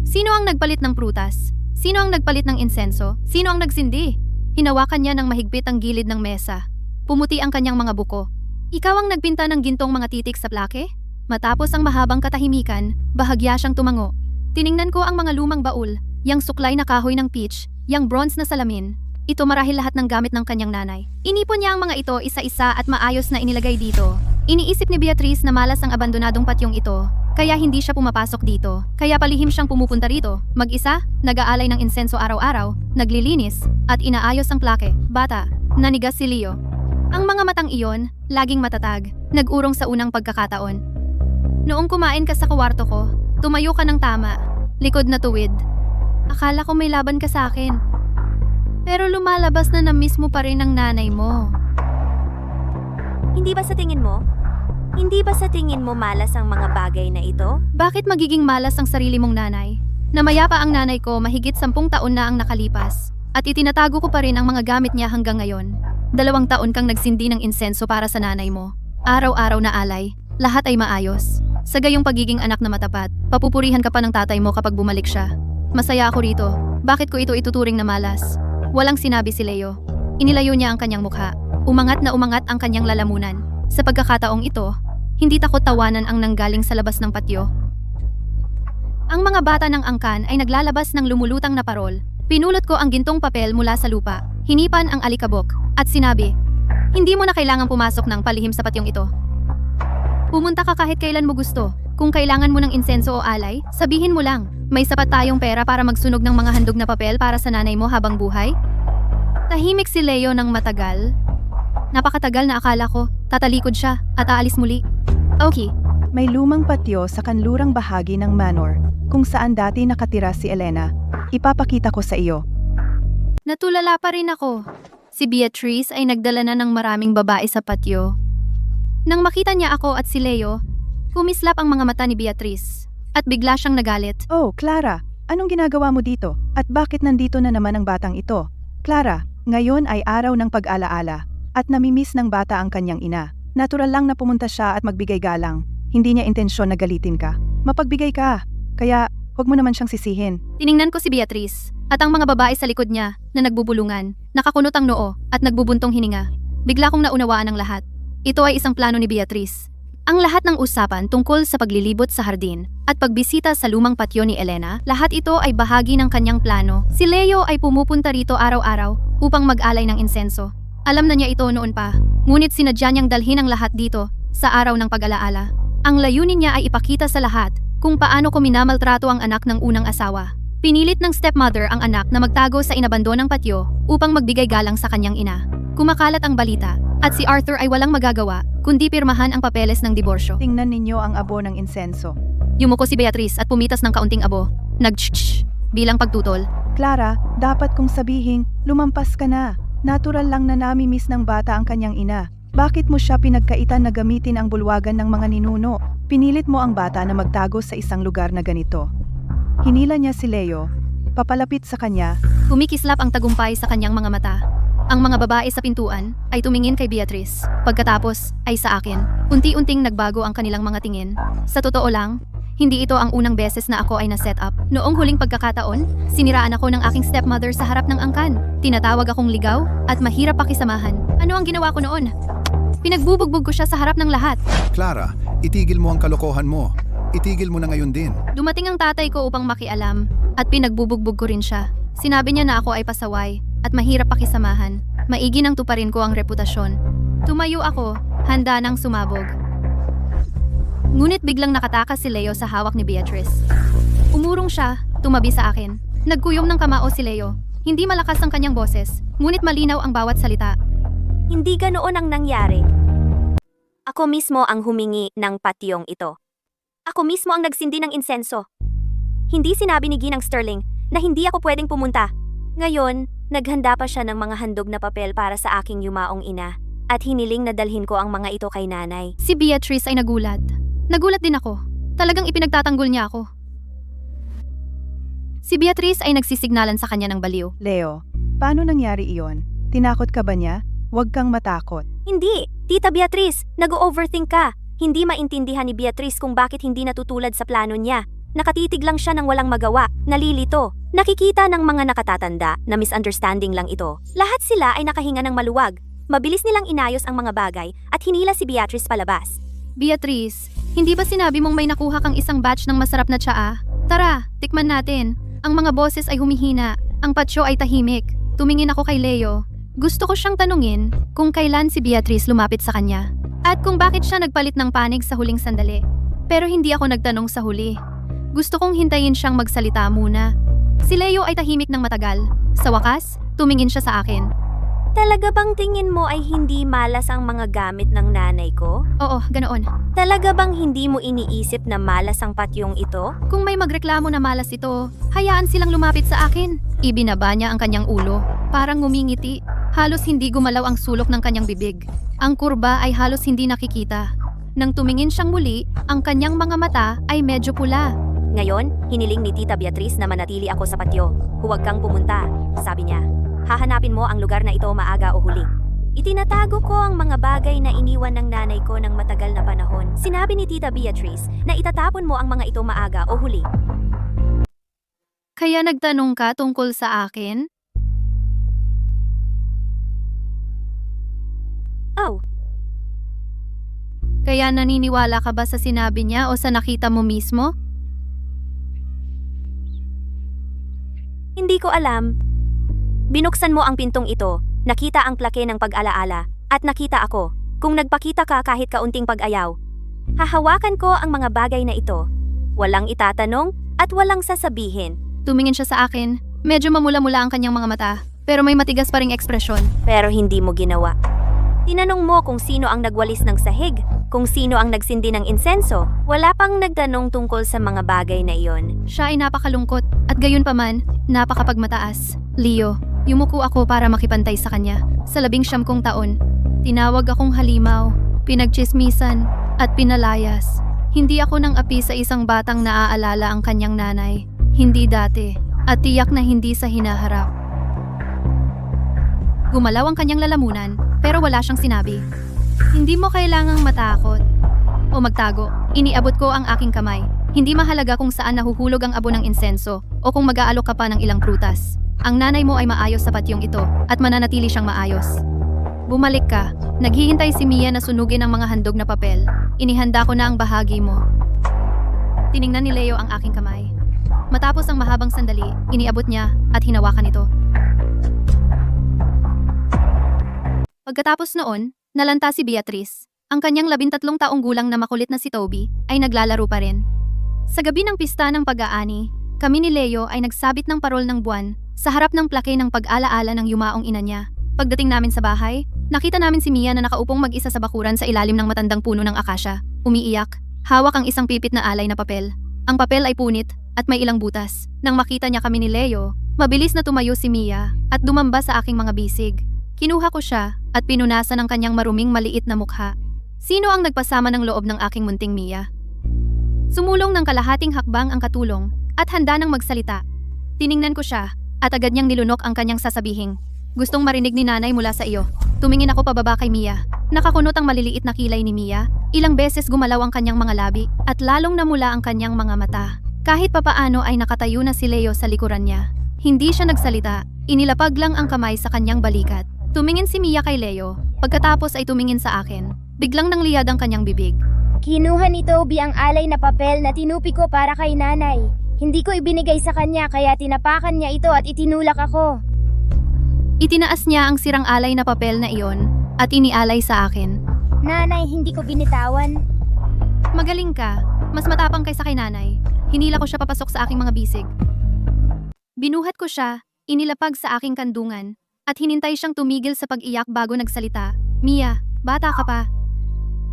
Sino ang nagpalit ng prutas? Sino ang nagpalit ng insenso? Sino ang nagsindi? Hinawakan niya ng mahigpit ang gilid ng mesa. Pumuti ang kanyang mga buko. Ikaw ang nagpinta ng gintong mga titik sa plake? Matapos ang mahabang katahimikan, bahagya siyang tumango. Tiningnan ko ang mga lumang baul, yang suklay na kahoy ng peach, yang bronze na salamin. Ito marahil lahat ng gamit ng kanyang nanay. Inipon niya ang mga ito isa-isa at maayos na inilagay dito. Iniisip ni Beatrice na malas ang abandonadong patyong ito. kaya hindi siya pumapasok dito. Kaya palihim siyang pumupunta rito, mag-isa, nag-aalay ng insenso araw-araw, naglilinis, at inaayos ang plake. Bata, nanigas si Leo. Ang mga matang iyon, laging matatag, nag-urong sa unang pagkakataon. Noong kumain ka sa kwarto ko, tumayo ka ng tama, likod na tuwid. Akala ko may laban ka sa akin. Pero lumalabas na na-miss mo pa rin ang nanay mo. Hindi ba sa tingin mo? Hindi ba sa tingin mo malas ang mga bagay na ito? Bakit magiging malas ang sarili mong nanay? Namaya pa ang nanay ko mahigit 10 taon na ang nakalipas. At itinatago ko pa rin ang mga gamit niya hanggang ngayon. 2 taon kang nagsindi ng insenso para sa nanay mo. Araw-araw na alay, lahat ay maayos. Sa gayong pagiging anak na matapat, papupurihan ka pa ng tatay mo kapag bumalik siya. Masaya ako rito. Bakit ko ito ituturing na malas? Walang sinabi si Leo. Inilayo niya ang kanyang mukha. Umangat na umangat ang kanyang lalamunan. Sa pagkakataong ito, hindi takot tawanan ang nanggaling sa labas ng patio. Ang mga bata ng angkan ay naglalabas ng lumulutang na parol. Pinulot ko ang gintong papel mula sa lupa, hinipan ang alikabok, at sinabi, "Hindi mo na kailangang pumasok ng palihim sa patyong ito. Pumunta ka kahit kailan mo gusto. Kung kailangan mo ng insenso o alay, sabihin mo lang. May sapat tayong pera para magsunog ng mga handog na papel para sa nanay mo habang buhay." Tahimik si Leo ng matagal. Napakatagal na akala ko, tatalikod siya at aalis muli. Okay, May lumang patio sa kanlurang bahagi ng manor, kung saan dati nakatira si Elena. Ipapakita ko sa iyo. natulala pa rin ako. Si Beatrice ay nagdala na ng maraming babae sa patio. Nang makita niya ako at si Leo, kumislap ang mga mata ni Beatrice at bigla siyang nagalit. Oh, Clara, anong ginagawa mo dito? At bakit nandito na naman ang batang ito? Clara, ngayon ay araw ng pag-alaala at namimiss ng bata ang kanyang ina. Natural lang na pumunta siya at magbigay galang. Hindi niya intensyon na galitin ka. Mapagbigay ka. Kaya, huwag mo naman siyang sisihin. Tiningnan ko si Beatrice at ang mga babae sa likod niya na nagbubulungan, nakakunot ang noo at nagbubuntong hininga. Bigla kong naunawaan ang lahat. Ito ay isang plano ni Beatrice. Ang lahat ng usapan tungkol sa paglilibot sa hardin at pagbisita sa lumang patio ni Elena, lahat ito ay bahagi ng kanyang plano. Si Leo ay pumupunta rito araw-araw upang mag-alay ng insenso. Alam na niya ito noon pa, ngunit sinadya niyang dalhin ang lahat dito sa araw ng pag-alaala. Ang layunin niya ay ipakita sa lahat kung paano ko minamaltrato ang anak ng unang asawa. Pinilit ng stepmother ang anak na magtago sa inabandonang patio upang magbigay galang sa kanyang ina. Kumakalat ang balita at si Arthur ay walang magagawa kundi pirmahan ang papeles ng diborsyo. Tingnan ninyo ang abo ng insenso. Yumuko si Beatrice at pumitas ng kaunting abo. Nag-shh bilang pagtutol. Clara, dapat kong sabihin, lumampas ka na. Natural lang na namimiss ng bata ang kanyang ina. Bakit mo siya pinagkaitan na gamitin ang bulwagan ng mga ninuno? Pinilit mo ang bata na magtago sa isang lugar na ganito. Hinila niya si Leo, papalapit sa kanya. Kumikislap ang tagumpay sa kanyang mga mata. Ang mga babae sa pintuan ay tumingin kay Beatrice. Pagkatapos ay sa akin. Unti-unting nagbago ang kanilang mga tingin. Sa totoo lang, hindi ito ang unang beses na ako ay na-set up. Noong huling pagkakataon, siniraan ako ng aking stepmother sa harap ng angkan. Tinatawag akong ligaw at mahirap pakisamahan. Ano ang ginawa ko noon? Pinagbubugbog ko siya sa harap ng lahat. Clara, itigil mo ang kalokohan mo. Itigil mo na ngayon din. Dumating ang tatay ko upang makialam at pinagbubugbog ko rin siya. Sinabi niya na ako ay pasaway at mahirap pakisamahan. Maigi nang tuparin ko ang reputasyon. Tumayo ako, handa nang sumabog. Ngunit biglang nakatakas si Leo sa hawak ni Beatrice. Umurong siya, tumabi sa akin. Nagkuyom ng kamao si Leo. Hindi malakas ang kanyang boses, ngunit malinaw ang bawat salita. Hindi ganoon ang nangyari. Ako mismo ang humingi ng patyong ito. Ako mismo ang nagsindi ng insenso. Hindi sinabi ni Ginang Sterling na hindi ako pwedeng pumunta. Ngayon, naghanda pa siya ng mga handog na papel para sa aking yumaong ina at hiniling na dalhin ko ang mga ito kay nanay. Si Beatrice ay nagulat. Nagulat din ako. Talagang ipinagtatanggol niya ako. Si Beatrice ay nagsisignalan sa kanya ng baliw. Leo, paano nangyari iyon? Tinakot ka ba niya? Huwag kang matakot. Hindi! Tita Beatrice, nag-overthink ka. Hindi maintindihan ni Beatrice kung bakit hindi natutulad sa plano niya. Nakatitig lang siya ng walang magawa, nalilito. Nakikita ng mga nakatatanda na misunderstanding lang ito. Lahat sila ay nakahinga ng maluwag. Mabilis nilang inayos ang mga bagay at hinila si Beatrice palabas. Beatrice, hindi ba sinabi mong may nakuha kang isang batch ng masarap na tsaa? Tara, tikman natin. Ang mga boses ay humihina. Ang patio ay tahimik. Tumingin ako kay Leo. Gusto ko siyang tanungin kung kailan si Beatrice lumapit sa kanya. At kung bakit siya nagpalit ng panig sa huling sandali. Pero hindi ako nagtanong sa huli. Gusto kong hintayin siyang magsalita muna. Si Leo ay tahimik ng matagal. Sa wakas, tumingin siya sa akin. Talaga bang tingin mo ay hindi malas ang mga gamit ng nanay ko? Oo, ganoon. Talaga bang hindi mo iniisip na malas ang patyong ito? Kung may magreklamo na malas ito, hayaan silang lumapit sa akin. Ibinaba niya ang kanyang ulo. Parang ngumingiti. Halos hindi gumalaw ang sulok ng kanyang bibig. Ang kurba ay halos hindi nakikita. Nang tumingin siyang muli, ang kanyang mga mata ay medyo pula. Ngayon, hiniling ni Tita Beatriz na manatili ako sa patyo. Huwag kang pumunta, sabi niya. Hahanapin mo ang lugar na ito maaga o huli. Itinatago ko ang mga bagay na iniwan ng nanay ko ng matagal na panahon. Sinabi ni Tita Beatriz na itatapon mo ang mga ito maaga o huli. Kaya nagtanong ka tungkol sa akin? Oh, Kaya naniniwala ka ba sa sinabi niya o sa nakita mo mismo? hindi ko alam. Binuksan mo ang pintong ito, nakita ang plake ng pag-alaala, at nakita ako. Kung nagpakita ka kahit kaunting pag-ayaw, hahawakan ko ang mga bagay na ito. Walang itatanong at walang sasabihin. Tumingin siya sa akin. Medyo mamula-mula ang kanyang mga mata, pero may matigas pa ring ekspresyon. Pero hindi mo ginawa. Tinanong mo kung sino ang nagwalis ng sahig, kung sino ang nagsindi ng insenso. Wala pang nagtanong tungkol sa mga bagay na iyon. Siya ay napakalungkot at gayon paman, napakapagmataas. Leo, yumuko ako para makipantay sa kanya. Sa 19 kong taon, tinawag akong halimaw, pinagchismisan, at pinalayas. Hindi ako nang api sa isang batang naaalala ang kanyang nanay. Hindi dati, at tiyak na hindi sa hinaharap. Gumalaw ang kanyang lalamunan, pero wala siyang sinabi. Hindi mo kailangang matakot o magtago. Iniabot ko ang aking kamay. Hindi mahalaga kung saan nahuhulog ang abo ng insenso o kung mag-aalok ka pa ng ilang prutas. Ang nanay mo ay maayos sa patyong ito at mananatili siyang maayos. Bumalik ka. Naghihintay si Mia na sunugin ang mga handog na papel. Inihanda ko na ang bahagi mo. Tiningnan ni Leo ang aking kamay. Matapos ang mahabang sandali, iniabot niya at hinawakan ito. Pagkatapos noon, nalanta si Beatriz. Ang kanyang 13 taong gulang na makulit na si Toby ay naglalaro pa rin. Sa gabi ng pista ng pag-aani, kami ni Leo ay nagsabit ng parol ng buwan sa harap ng plake ng pag-alaala ng yumaong ina niya. Pagdating namin sa bahay, nakita namin si Mia na nakaupong mag-isa sa bakuran sa ilalim ng matandang puno ng akasya. Umiiyak, hawak ang isang pipit na alay na papel. Ang papel ay punit at may ilang butas. Nang makita niya kami ni Leo, mabilis na tumayo si Mia at dumamba sa aking mga bisig. Kinuha ko siya at pinunasan ang kanyang maruming maliit na mukha. Sino ang nagpasama ng loob ng aking munting Mia? Sumulong ng kalahating hakbang ang katulong at handa nang magsalita. Tiningnan ko siya at agad niyang nilunok ang kanyang sasabihing. Gustong marinig ni nanay mula sa iyo. Tumingin ako pababa kay Mia. Nakakunot ang maliliit na kilay ni Mia. Ilang beses gumalaw ang kanyang mga labi at lalong namula ang kanyang mga mata. Kahit papaano ay nakatayo na si Leo sa likuran niya. Hindi siya nagsalita. Inilapag lang ang kamay sa kanyang balikat. Tumingin si Mia kay Leo. Pagkatapos ay tumingin sa akin. Biglang nangliyad ang kanyang bibig. Kinuha ni Toby ang alay na papel na tinupi ko para kay nanay. Hindi ko ibinigay sa kanya kaya tinapakan niya ito at itinulak ako. Itinaas niya ang sirang alay na papel na iyon at inialay sa akin. Nanay, hindi ko binitawan. Magaling ka. Mas matapang kaysa kay nanay. Hinila ko siya papasok sa aking mga bisig. Binuhat ko siya, inilapag sa aking kandungan, at hinintay siyang tumigil sa pag-iyak bago nagsalita. Mia, bata ka pa.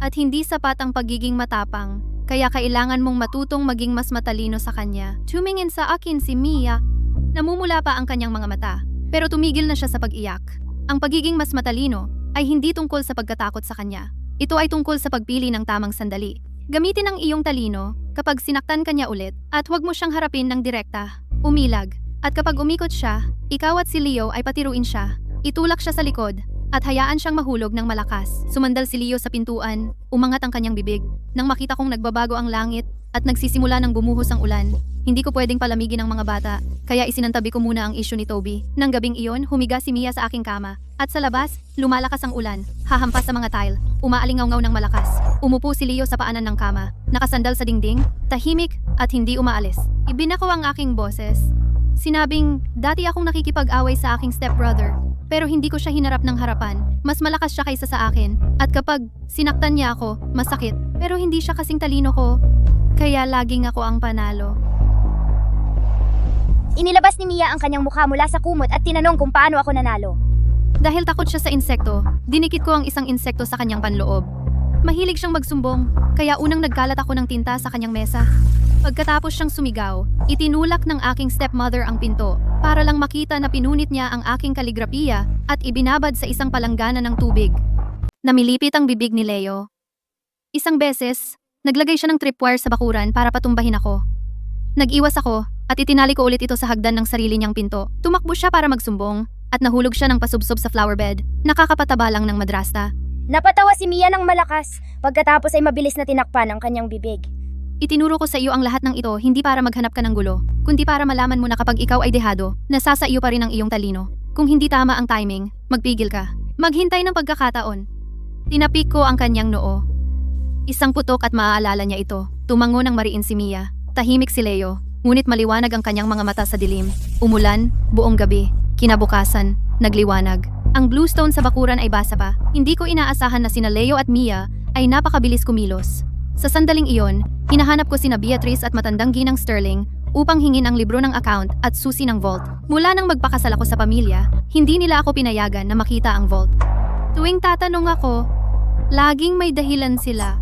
At hindi sapat ang pagiging matapang, kaya kailangan mong matutong maging mas matalino sa kanya. Tumingin sa akin si Mia. Namumula pa ang kanyang mga mata, pero tumigil na siya sa pag-iyak. Ang pagiging mas matalino ay hindi tungkol sa pagkatakot sa kanya. Ito ay tungkol sa pagpili ng tamang sandali. Gamitin ang iyong talino kapag sinaktan kanya ulit at huwag mo siyang harapin ng direkta. Umilag. At kapag umikot siya, ikaw at si Leo ay patiruin siya. Itulak siya sa likod at hayaan siyang mahulog ng malakas. Sumandal si Leo sa pintuan, umangat ang kanyang bibig. Nang makita kong nagbabago ang langit at nagsisimula ng bumuhos ang ulan, hindi ko pwedeng palamigin ang mga bata, kaya isinantabi ko muna ang issue ni Toby. Nang gabing iyon, humiga si Mia sa aking kama. At sa labas, lumalakas ang ulan, hahampas sa mga tile, umaalingaw-ngaw ng malakas. Umupo si Leo sa paanan ng kama, nakasandal sa dingding, tahimik at hindi umaalis. Ibinako ang aking boses. Sinabing, dati akong nakikipag-away sa aking stepbrother, pero hindi ko siya hinarap ng harapan. Mas malakas siya kaysa sa akin, at kapag sinaktan niya ako, masakit. Pero hindi siya kasing talino ko. Kaya laging ako ang panalo. Inilabas ni Mia ang kanyang mukha mula sa kumot at tinanong kung paano ako nanalo. Dahil takot siya sa insekto, dinikit ko ang isang insekto sa kanyang panloob. Mahilig siyang magsumbong, kaya unang nagkalat ako ng tinta sa kanyang mesa. Pagkatapos siyang sumigaw, itinulak ng aking stepmother ang pinto para lang makita na pinunit niya ang aking kaligrapiya at ibinabad sa isang palanggana ng tubig. Namilipit ang bibig ni Leo. Isang beses, naglagay siya ng tripwire sa bakuran para patumbahin ako. Nag-iwas ako at itinali ko ulit ito sa hagdan ng sarili niyang pinto. Tumakbo siya para magsumbong at nahulog siya ng pasubsob sa flower bed, nakakapataba lang ng madrasta. Napatawa si Mia ng malakas, pagkatapos ay mabilis na tinakpan ang kanyang bibig. Itinuro ko sa iyo ang lahat ng ito hindi para maghanap ka ng gulo, kundi para malaman mo na kapag ikaw ay dehado, nasasa iyo pa rin ang iyong talino. Kung hindi tama ang timing, magpigil ka. Maghintay ng pagkakataon. Tinapik ko ang kanyang noo. Isang putok at maaalala niya ito. Tumango ng mariin si Mia. Tahimik si Leo, ngunit maliwanag ang kanyang mga mata sa dilim. Umulan, buong gabi. Kinabukasan, nagliwanag. Ang bluestone sa bakuran ay basa pa. Hindi ko inaasahan na sina Leo at Mia ay napakabilis kumilos. Sa sandaling iyon, hinahanap ko sina Beatrice at matandang ginang Sterling upang hingin ang libro ng account at susi ng vault. Mula nang magpakasal ako sa pamilya, hindi nila ako pinayagan na makita ang vault. Tuwing tatanong ako, laging may dahilan sila.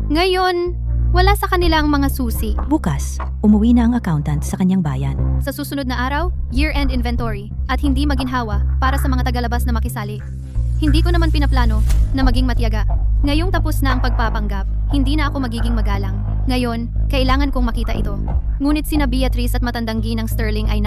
Ngayon, wala sa kanila ang mga susi. Bukas, umuwi na ang accountant sa kanyang bayan. Sa susunod na araw, year-end inventory at hindi maginhawa para sa mga tagalabas na makisali. Hindi ko naman pinaplano na maging matiyaga. Ngayong tapos na ang pagpapanggap, hindi na ako magiging magalang. Ngayon, kailangan kong makita ito. Ngunit sina Beatrice at matandang ginang Sterling ay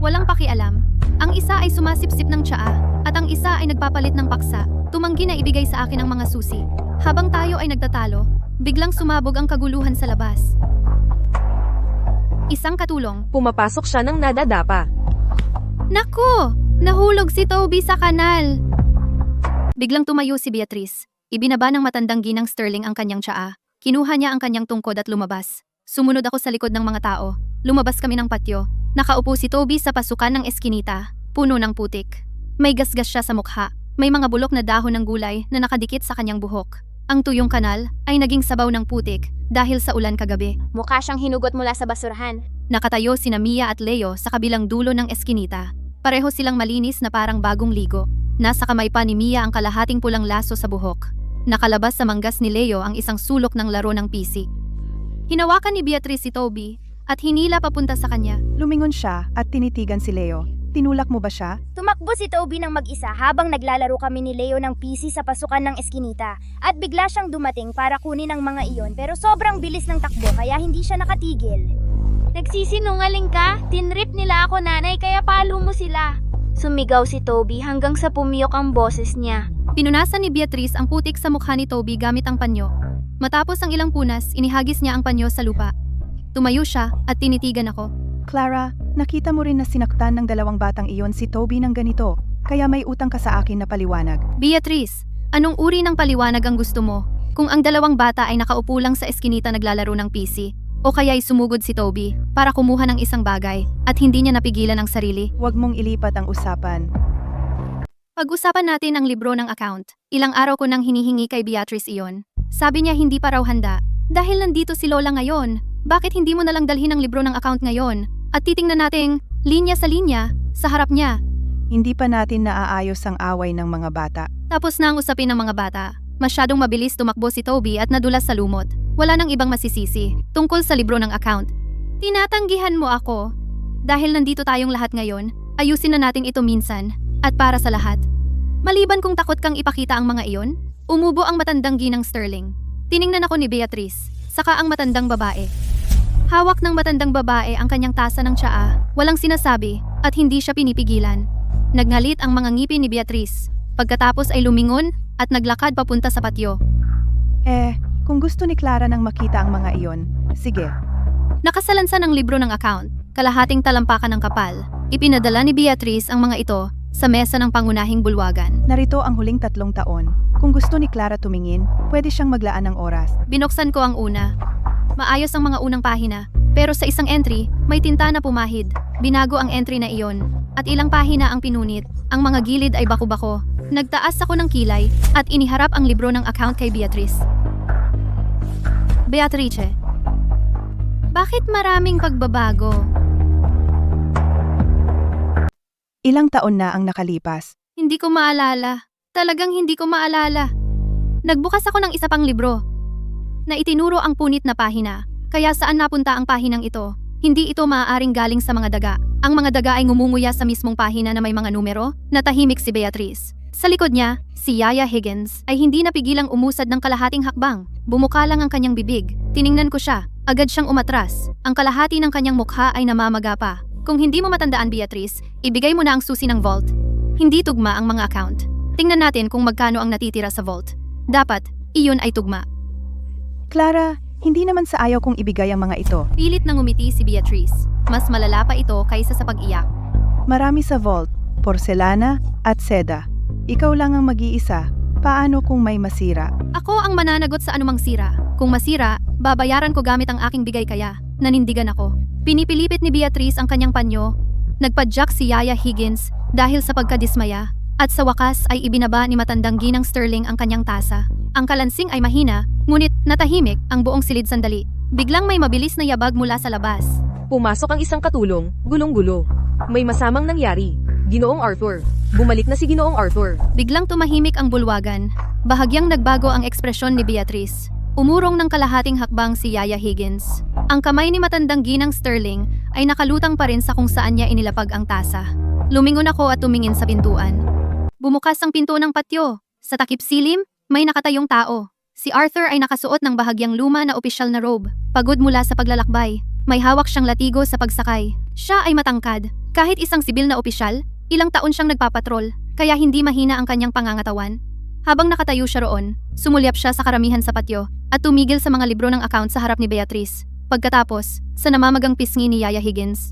walang pakialam. Ang isa ay sumasipsip ng tsaa at ang isa ay nagpapalit ng paksa. Tumanggi na ibigay sa akin ang mga susi. Habang tayo ay nagtatalo, biglang sumabog ang kaguluhan sa labas. Isang katulong. Pumapasok siya ng nadadapa. Naku! Nahulog si Toby sa kanal! Biglang tumayo si Beatrice. Ibinaba ng matandang ginang Sterling ang kanyang tsaa. Kinuha niya ang kanyang tungkod at lumabas. Sumunod ako sa likod ng mga tao. Lumabas kami ng patio. Nakaupo si Toby sa pasukan ng eskinita, puno ng putik. May gasgas siya sa mukha. May mga bulok na dahon ng gulay na nakadikit sa kanyang buhok. Ang tuyong kanal ay naging sabaw ng putik dahil sa ulan kagabi. Mukha siyang hinugot mula sa basurahan. Nakatayo sina Mia at Leo sa kabilang dulo ng eskinita. Pareho silang malinis na parang bagong ligo. Nasa kamay pa ni Mia ang kalahating pulang laso sa buhok. Nakalabas sa manggas ni Leo ang isang sulok ng laro ng PC. Hinawakan ni Beatrice si Toby at hinila papunta sa kanya. Lumingon siya at tinitigan si Leo. Tinulak mo ba siya? Tumakbo si Toby ng mag-isa habang naglalaro kami ni Leo ng PC sa pasukan ng eskinita at bigla siyang dumating para kunin ang mga iyon pero sobrang bilis ng takbo kaya hindi siya nakatigil. Nagsisinungaling ka? Tinrip nila ako nanay kaya palo mo sila. Sumigaw si Toby hanggang sa pumiyok ang boses niya. Pinunasan ni Beatrice ang putik sa mukha ni Toby gamit ang panyo. Matapos ang ilang punas, inihagis niya ang panyo sa lupa. Tumayo siya at tinitigan ako. Clara, nakita mo rin na sinaktan ng dalawang batang iyon si Toby ng ganito, kaya may utang ka sa akin na paliwanag. Beatrice, anong uri ng paliwanag ang gusto mo? Kung ang dalawang bata ay nakaupo lang sa eskinita naglalaro ng PC, o kaya'y sumugod si Toby para kumuha ng isang bagay at hindi niya napigilan ang sarili. Huwag mong ilipat ang usapan. Pag-usapan natin ang libro ng account. Ilang araw ko nang hinihingi kay Beatrice iyon. Sabi niya hindi pa raw handa. Dahil nandito si Lola ngayon, bakit hindi mo nalang dalhin ang libro ng account ngayon? At titingnan nating linya sa linya sa harap niya. Hindi pa natin naaayos ang away ng mga bata. Tapos na ang usapin ng mga bata. Masyadong mabilis tumakbo si Toby at nadulas sa lumot. Wala nang ibang masisisi tungkol sa libro ng account. Tinatanggihan mo ako. Dahil nandito tayong lahat ngayon, ayusin na natin ito minsan. At para sa lahat. Maliban kung takot kang ipakita ang mga iyon, umubo ang matandang ginang Sterling. Tiningnan ako ni Beatrice, saka ang matandang babae. Hawak ng matandang babae ang kanyang tasa ng tsaa, walang sinasabi at hindi siya pinipigilan. Nagngalit ang mga ngipin ni Beatrice. Pagkatapos ay lumingon at naglakad papunta sa patio. Kung gusto ni Clara nang makita ang mga iyon, sige. Nakasalansan ang libro ng account, kalahating talampakan ng kapal. Ipinadala ni Beatrice ang mga ito sa mesa ng pangunahing bulwagan. Narito ang huling 3 taon. Kung gusto ni Clara tumingin, pwede siyang maglaan ng oras. Binuksan ko ang una. Maayos ang mga unang pahina, pero sa isang entry, may tinta na pumahid. Binago ang entry na iyon, at ilang pahina ang pinunit. Ang mga gilid ay bako-bako. Nagtaas ako ng kilay, at iniharap ang libro ng account kay Beatrice. Beatrice, Bakit maraming pagbabago? Ilang taon na ang nakalipas. Hindi ko maalala. Talagang hindi ko maalala. Nagbukas ako ng isa pang libro na itinuro ang punit na pahina. Kaya saan napunta ang pahinang ito? Hindi ito maaaring galing sa mga daga. Ang mga daga ay ngumunguya sa mismong pahina na may mga numero. Natahimik si Beatrice. Sa likod niya, si Yaya Higgins ay hindi napigilang umusad ng kalahating hakbang. Bumuka lang ang kanyang bibig. Tiningnan ko siya. Agad siyang umatras. Ang kalahati ng kanyang mukha ay namamaga pa. Kung hindi mo matandaan, Beatrice, ibigay mo na ang susi ng vault. Hindi tugma ang mga account. Tingnan natin kung magkano ang natitira sa vault. Dapat, iyon ay tugma. Clara, hindi naman sa ayaw kong ibigay ang mga ito. Pilit na ngumiti si Beatrice. Mas malala pa ito kaysa sa pag-iyak. Marami sa vault, porselana at seda. Ikaw lang ang mag-iisa. Paano kung may masira? Ako ang mananagot sa anumang sira. Kung masira, babayaran ko gamit ang aking bigay kaya. Nanindigan ako. Pinipilipit ni Beatrice ang kanyang panyo. Nagpadyak si Yaya Higgins dahil sa pagkadismaya. At sa wakas ay ibinaba ni matandang Ginang Sterling ang kanyang tasa. Ang kalansing ay mahina, ngunit natahimik ang buong silid sandali. Biglang may mabilis na yabag mula sa labas. Pumasok ang isang katulong, gulong-gulo. May masamang nangyari. Ginoong Arthur. Bumalik na si Ginoong Arthur. Biglang tumahimik ang bulwagan. Bahagyang nagbago ang ekspresyon ni Beatrice. Umurong ng kalahating hakbang si Yaya Higgins. Ang kamay ni matandang Ginang Sterling ay nakalutang pa rin sa kung saan niya inilapag ang tasa. Lumingon ako at tumingin sa pintuan. Bumukas ang pinto ng patio. Sa takip silim, may nakatayong tao. Si Arthur ay nakasuot ng bahagyang luma na opisyal na robe. Pagod mula sa paglalakbay. May hawak siyang latigo sa pagsakay. Siya ay matangkad. Kahit isang sibil na opisyal, ilang taon siyang nagpapatrol, kaya hindi mahina ang kanyang pangangatawan. Habang nakatayo siya roon, sumulyap siya sa karamihan sa patio at tumigil sa mga libro ng account sa harap ni Beatrice. Pagkatapos, sa namamagang pisngi ni Yaya Higgins.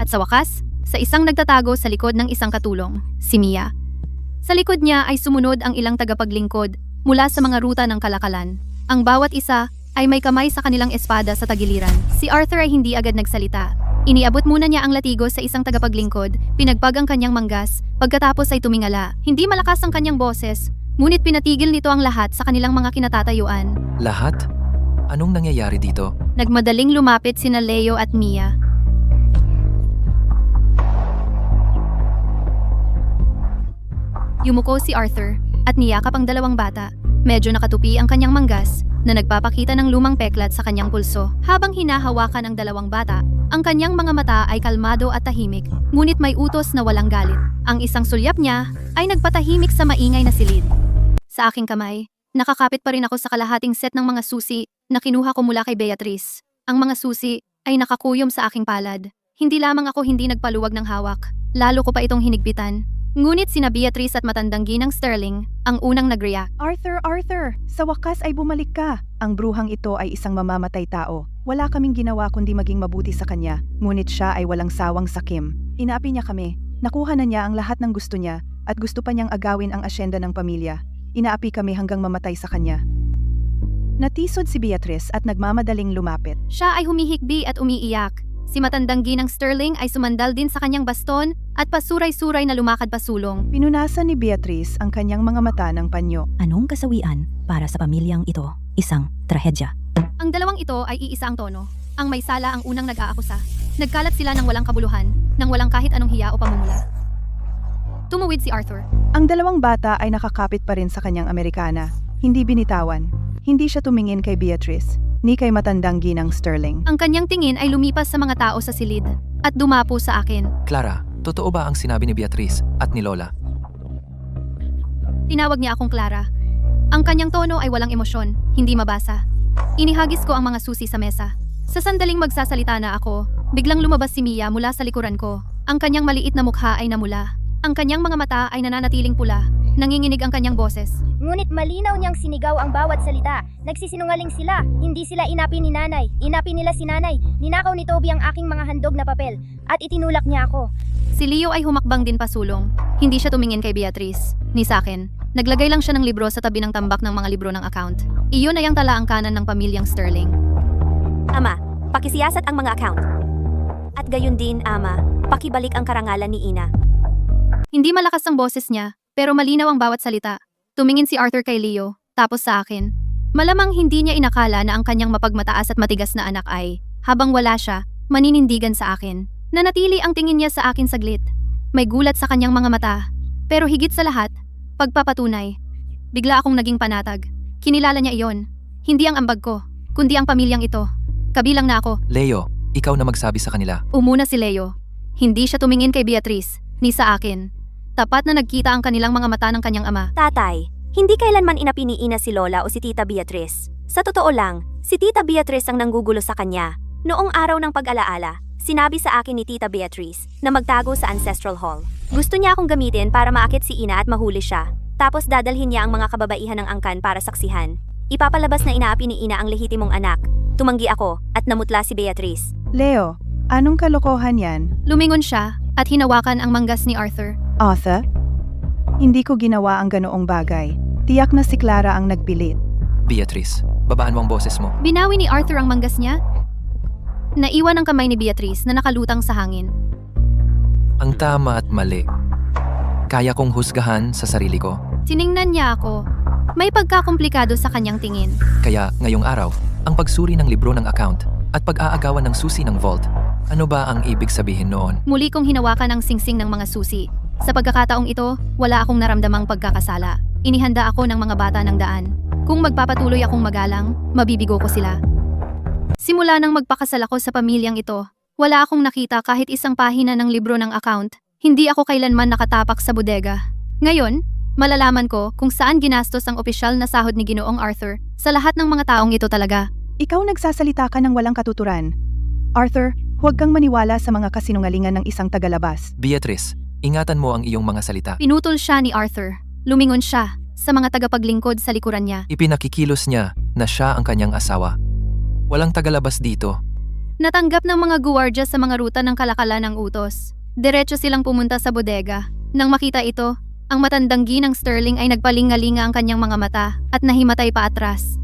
At sa wakas, sa isang nagtatago sa likod ng isang katulong, si Mia. Sa likod niya ay sumunod ang ilang tagapaglingkod mula sa mga ruta ng kalakalan. Ang bawat isa ay may kamay sa kanilang espada sa tagiliran. Si Arthur ay hindi agad nagsalita. Iniabot muna niya ang latigo sa isang tagapaglingkod, pinagpag ang kanyang manggas, pagkatapos ay tumingala. Hindi malakas ang kanyang boses, ngunit pinatigil nito ang lahat sa kanilang mga kinatatayuan. Lahat? Anong nangyayari dito? Nagmadaling lumapit sina Leo at Mia. Yumuko si Arthur at niyakap ang dalawang bata. Medyo nakatupi ang kanyang manggas na nagpapakita ng lumang peklat sa kanyang pulso. Habang hinahawakan ang dalawang bata, ang kanyang mga mata ay kalmado at tahimik, ngunit may utos na walang galit. Ang isang sulyap niya ay nagpatahimik sa maingay na silid. Sa aking kamay, nakakapit pa rin ako sa kalahating set ng mga susi na kinuha ko mula kay Beatrice. Ang mga susi ay nakakuyom sa aking palad. Hindi lamang ako hindi nagpaluwag ng hawak, lalo ko pa itong hinigpitan. Ngunit sina Beatrice at matandang Ginang Sterling ang unang nag-react. Arthur! Sa wakas ay bumalik ka. Ang bruhang ito ay isang mamamatay tao. Wala kaming ginawa kundi maging mabuti sa kanya. Ngunit siya ay walang sawang sakim. Inaapi niya kami. Nakuha na niya ang lahat ng gusto niya at gusto pa niyang agawin ang asyenda ng pamilya. Inaapi kami hanggang mamatay sa kanya. Natisod si Beatrice at nagmamadaling lumapit. Siya ay humihikbi at umiiyak. Si matandang Ginang Sterling ay sumandal din sa kanyang baston at pasuray-suray na lumakad pasulong. Pinunasan ni Beatrice ang kanyang mga mata ng panyo. Anong kasawian para sa pamilyang ito? Isang trahedya. Ang dalawang ito ay iisa ang tono. Ang may sala ang unang nag-aakusa. Nagkalat sila ng walang kabuluhan, ng walang kahit anong hiya o pamumula. Tumuwid si Arthur. Ang dalawang bata ay nakakapit pa rin sa kanyang Amerikana. Hindi binitawan. Hindi siya tumingin kay Beatrice, ni kay matandang Ginang Sterling. Ang kanyang tingin ay lumipas sa mga tao sa silid at dumapo sa akin. Clara, totoo ba ang sinabi ni Beatrice at ni Lola? Tinawag niya akong Clara. Ang kanyang tono ay walang emosyon, hindi mabasa. Inihagis ko ang mga susi sa mesa. Sa sandaling magsasalita na ako, biglang lumabas si Mia mula sa likuran ko. Ang kanyang maliit na mukha ay namula. Ang kanyang mga mata ay nananatiling pula. Nanginginig ang kanyang boses. Ngunit malinaw niyang sinigaw ang bawat salita. Nagsisinungaling sila. Hindi sila inapi ni nanay. Inapi nila si nanay. Ninakaw ni Toby ang aking mga handog na papel. At itinulak niya ako. Si Leo ay humakbang din pasulong. Hindi siya tumingin kay Beatrice, ni sa akin. Naglagay lang siya ng libro sa tabi ng tambak ng mga libro ng account. Iyon ay ang talaangkanan ng pamilyang Sterling. Ama, pakisiyasat ang mga account. At gayon din, Ama, pakibalik ang karangalan ni Ina. Hindi malakas ang boses niya, pero malinaw ang bawat salita. Tumingin si Arthur kay Leo, tapos sa akin. Malamang hindi niya inakala na ang kanyang mapagmataas at matigas na anak ay, habang wala siya, maninindigan sa akin. Nanatili ang tingin niya sa akin saglit. May gulat sa kanyang mga mata. Pero higit sa lahat, pagpapatunay. Bigla akong naging panatag. Kinilala niya iyon. Hindi ang ambag ko, kundi ang pamilyang ito. Kabilang na ako. Leo, ikaw na magsabi sa kanila. Umuna si Leo. Hindi siya tumingin kay Beatrice, ni sa akin. Tapat na nagkita ang kanilang mga mata ng kanyang ama. Tatay, hindi kailanman inapiniina si Lola o si Tita Beatrice. Sa totoo lang, si Tita Beatrice ang nanggugulo sa kanya. Noong araw ng pag-alaala, sinabi sa akin ni Tita Beatrice na magtago sa Ancestral Hall. Gusto niya akong gamitin para maakit si Ina at mahuli siya. Tapos dadalhin niya ang mga kababaihan ng angkan para saksihan. Ipapalabas na inaapi ni Ina ang lehitimong anak. Tumanggi ako at namutla si Beatrice. Leo, anong kalokohan yan? Lumingon siya at hinawakan ang manggas ni Arthur. Arthur? Hindi ko ginawa ang ganoong bagay. Tiyak na si Clara ang nagpilit. Beatrice, babaan mo ang boses mo. Binawi ni Arthur ang manggas niya. Naiwan ang kamay ni Beatrice na nakalutang sa hangin. Ang tama at mali. Kaya kong husgahan sa sarili ko. Tiningnan niya ako. May pagkakomplikado sa kanyang tingin. Kaya ngayong araw, ang pagsuri ng libro ng account at pag-aagawan ng susi ng vault. Ano ba ang ibig sabihin noon? Muli kong hinawakan ang singsing ng mga susi. Sa pagkakataong ito, wala akong naramdamang pagkakasala. Inihanda ako ng mga bata ng daan. Kung magpapatuloy akong magalang, mabibigo ko sila. Simula nang magpakasal ako sa pamilyang ito, wala akong nakita kahit isang pahina ng libro ng account. Hindi ako kailanman nakatapak sa bodega. Ngayon, malalaman ko kung saan ginastos ang opisyal na sahod ni Ginoong Arthur sa lahat ng mga taong ito talaga. Ikaw nagsasalita ka ng walang katuturan. Arthur, huwag kang maniwala sa mga kasinungalingan ng isang tagalabas. Beatrice, ingatan mo ang iyong mga salita. Pinutol siya ni Arthur. Lumingon siya sa mga tagapaglingkod sa likuran niya. Ipinakikilos niya na siya ang kanyang asawa. Walang tagalabas dito. Natanggap ng mga guwardya sa mga ruta ng kalakalan ng utos. Diretso silang pumunta sa bodega. Nang makita ito, ang matandang ginang Sterling ay nagpalingalinga ang kanyang mga mata at nahimatay pa atras.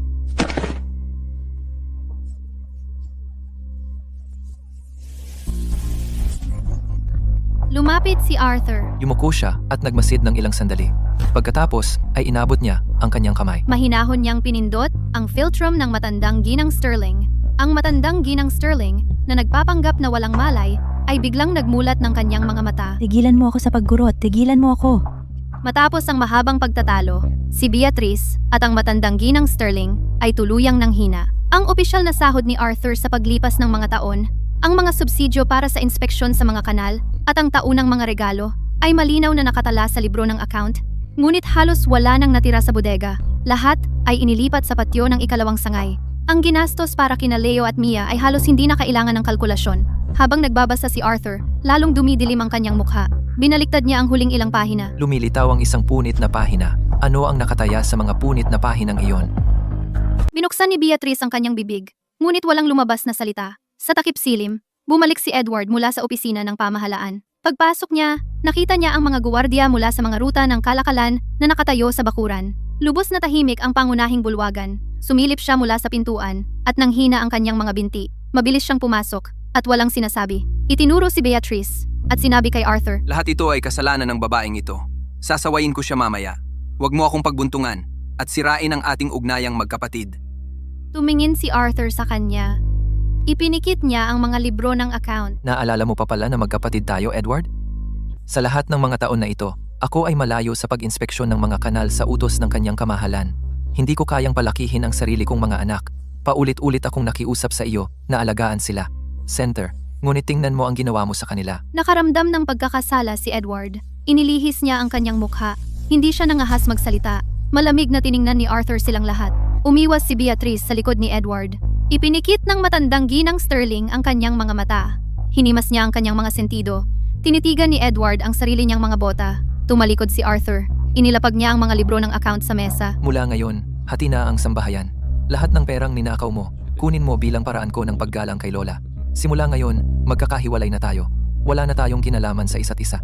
Lumapit si Arthur. Yumuko siya at nagmasid ng ilang sandali. Pagkatapos ay inabot niya ang kanyang kamay. Mahinahon niyang pinindot ang philtrum ng matandang ginang Sterling. Ang matandang ginang Sterling na nagpapanggap na walang malay ay biglang nagmulat ng kanyang mga mata. Tigilan mo ako sa paggurot, tigilan mo ako. Matapos ang mahabang pagtatalo, si Beatrice at ang matandang ginang Sterling ay tuluyang nanghina. Ang opisyal na sahod ni Arthur sa paglipas ng mga taon, ang mga subsidyo para sa inspeksyon sa mga kanal, at ang taunang mga regalo ay malinaw na nakatala sa libro ng account, ngunit halos wala nang natira sa bodega. Lahat ay inilipat sa patio ng ikalawang sangay. Ang ginastos para kina Leo at Mia ay halos hindi na kailangan ng kalkulasyon. Habang nagbabasa si Arthur, lalong dumidilim ang kanyang mukha. Binaliktad niya ang huling ilang pahina. Lumilitaw ang isang punit na pahina. Ano ang nakataya sa mga punit na pahinang iyon? Binuksan ni Beatrice ang kanyang bibig, ngunit walang lumabas na salita. Sa takip silim, bumalik si Edward mula sa opisina ng pamahalaan. Pagpasok niya, nakita niya ang mga guwardiya mula sa mga ruta ng kalakalan na nakatayo sa bakuran. Lubos na tahimik ang pangunahing bulwagan. Sumilip siya mula sa pintuan at nanghina ang kanyang mga binti. Mabilis siyang pumasok at walang sinasabi. Itinuro si Beatrice at sinabi kay Arthur, Lahat ito ay kasalanan ng babaeng ito. Sasawayin ko siya mamaya. Huwag mo akong pagbuntungan at sirain ang ating ugnayang magkapatid. Tumingin si Arthur sa kanya. Ipinikit niya ang mga libro ng account. Naalala mo pa pala na magkapatid tayo, Edward? Sa lahat ng mga taon na ito, ako ay malayo sa pag-inspeksyon ng mga kanal sa utos ng kanyang kamahalan. Hindi ko kayang palakihin ang sarili kong mga anak. Paulit-ulit akong nakiusap sa iyo na alagaan sila. Center, ngunit tingnan mo ang ginawa mo sa kanila. Nakaramdam ng pagkakasala si Edward. Inilihis niya ang kanyang mukha. Hindi siya nangahas magsalita. Malamig na tiningnan ni Arthur silang lahat. Umiwas si Beatrice sa likod ni Edward. Ipinikit ng matandang ginang Sterling ang kanyang mga mata. Hinimas niya ang kanyang mga sentido. Tinitigan ni Edward ang sarili niyang mga bota. Tumalikod si Arthur. Inilapag niya ang mga libro ng account sa mesa. Mula ngayon, hati na ang sambahayan. Lahat ng perang ninakaw mo, kunin mo bilang paraan ko ng paggalang kay Lola. Simula ngayon, magkakahiwalay na tayo. Wala na tayong kinalaman sa isa't isa.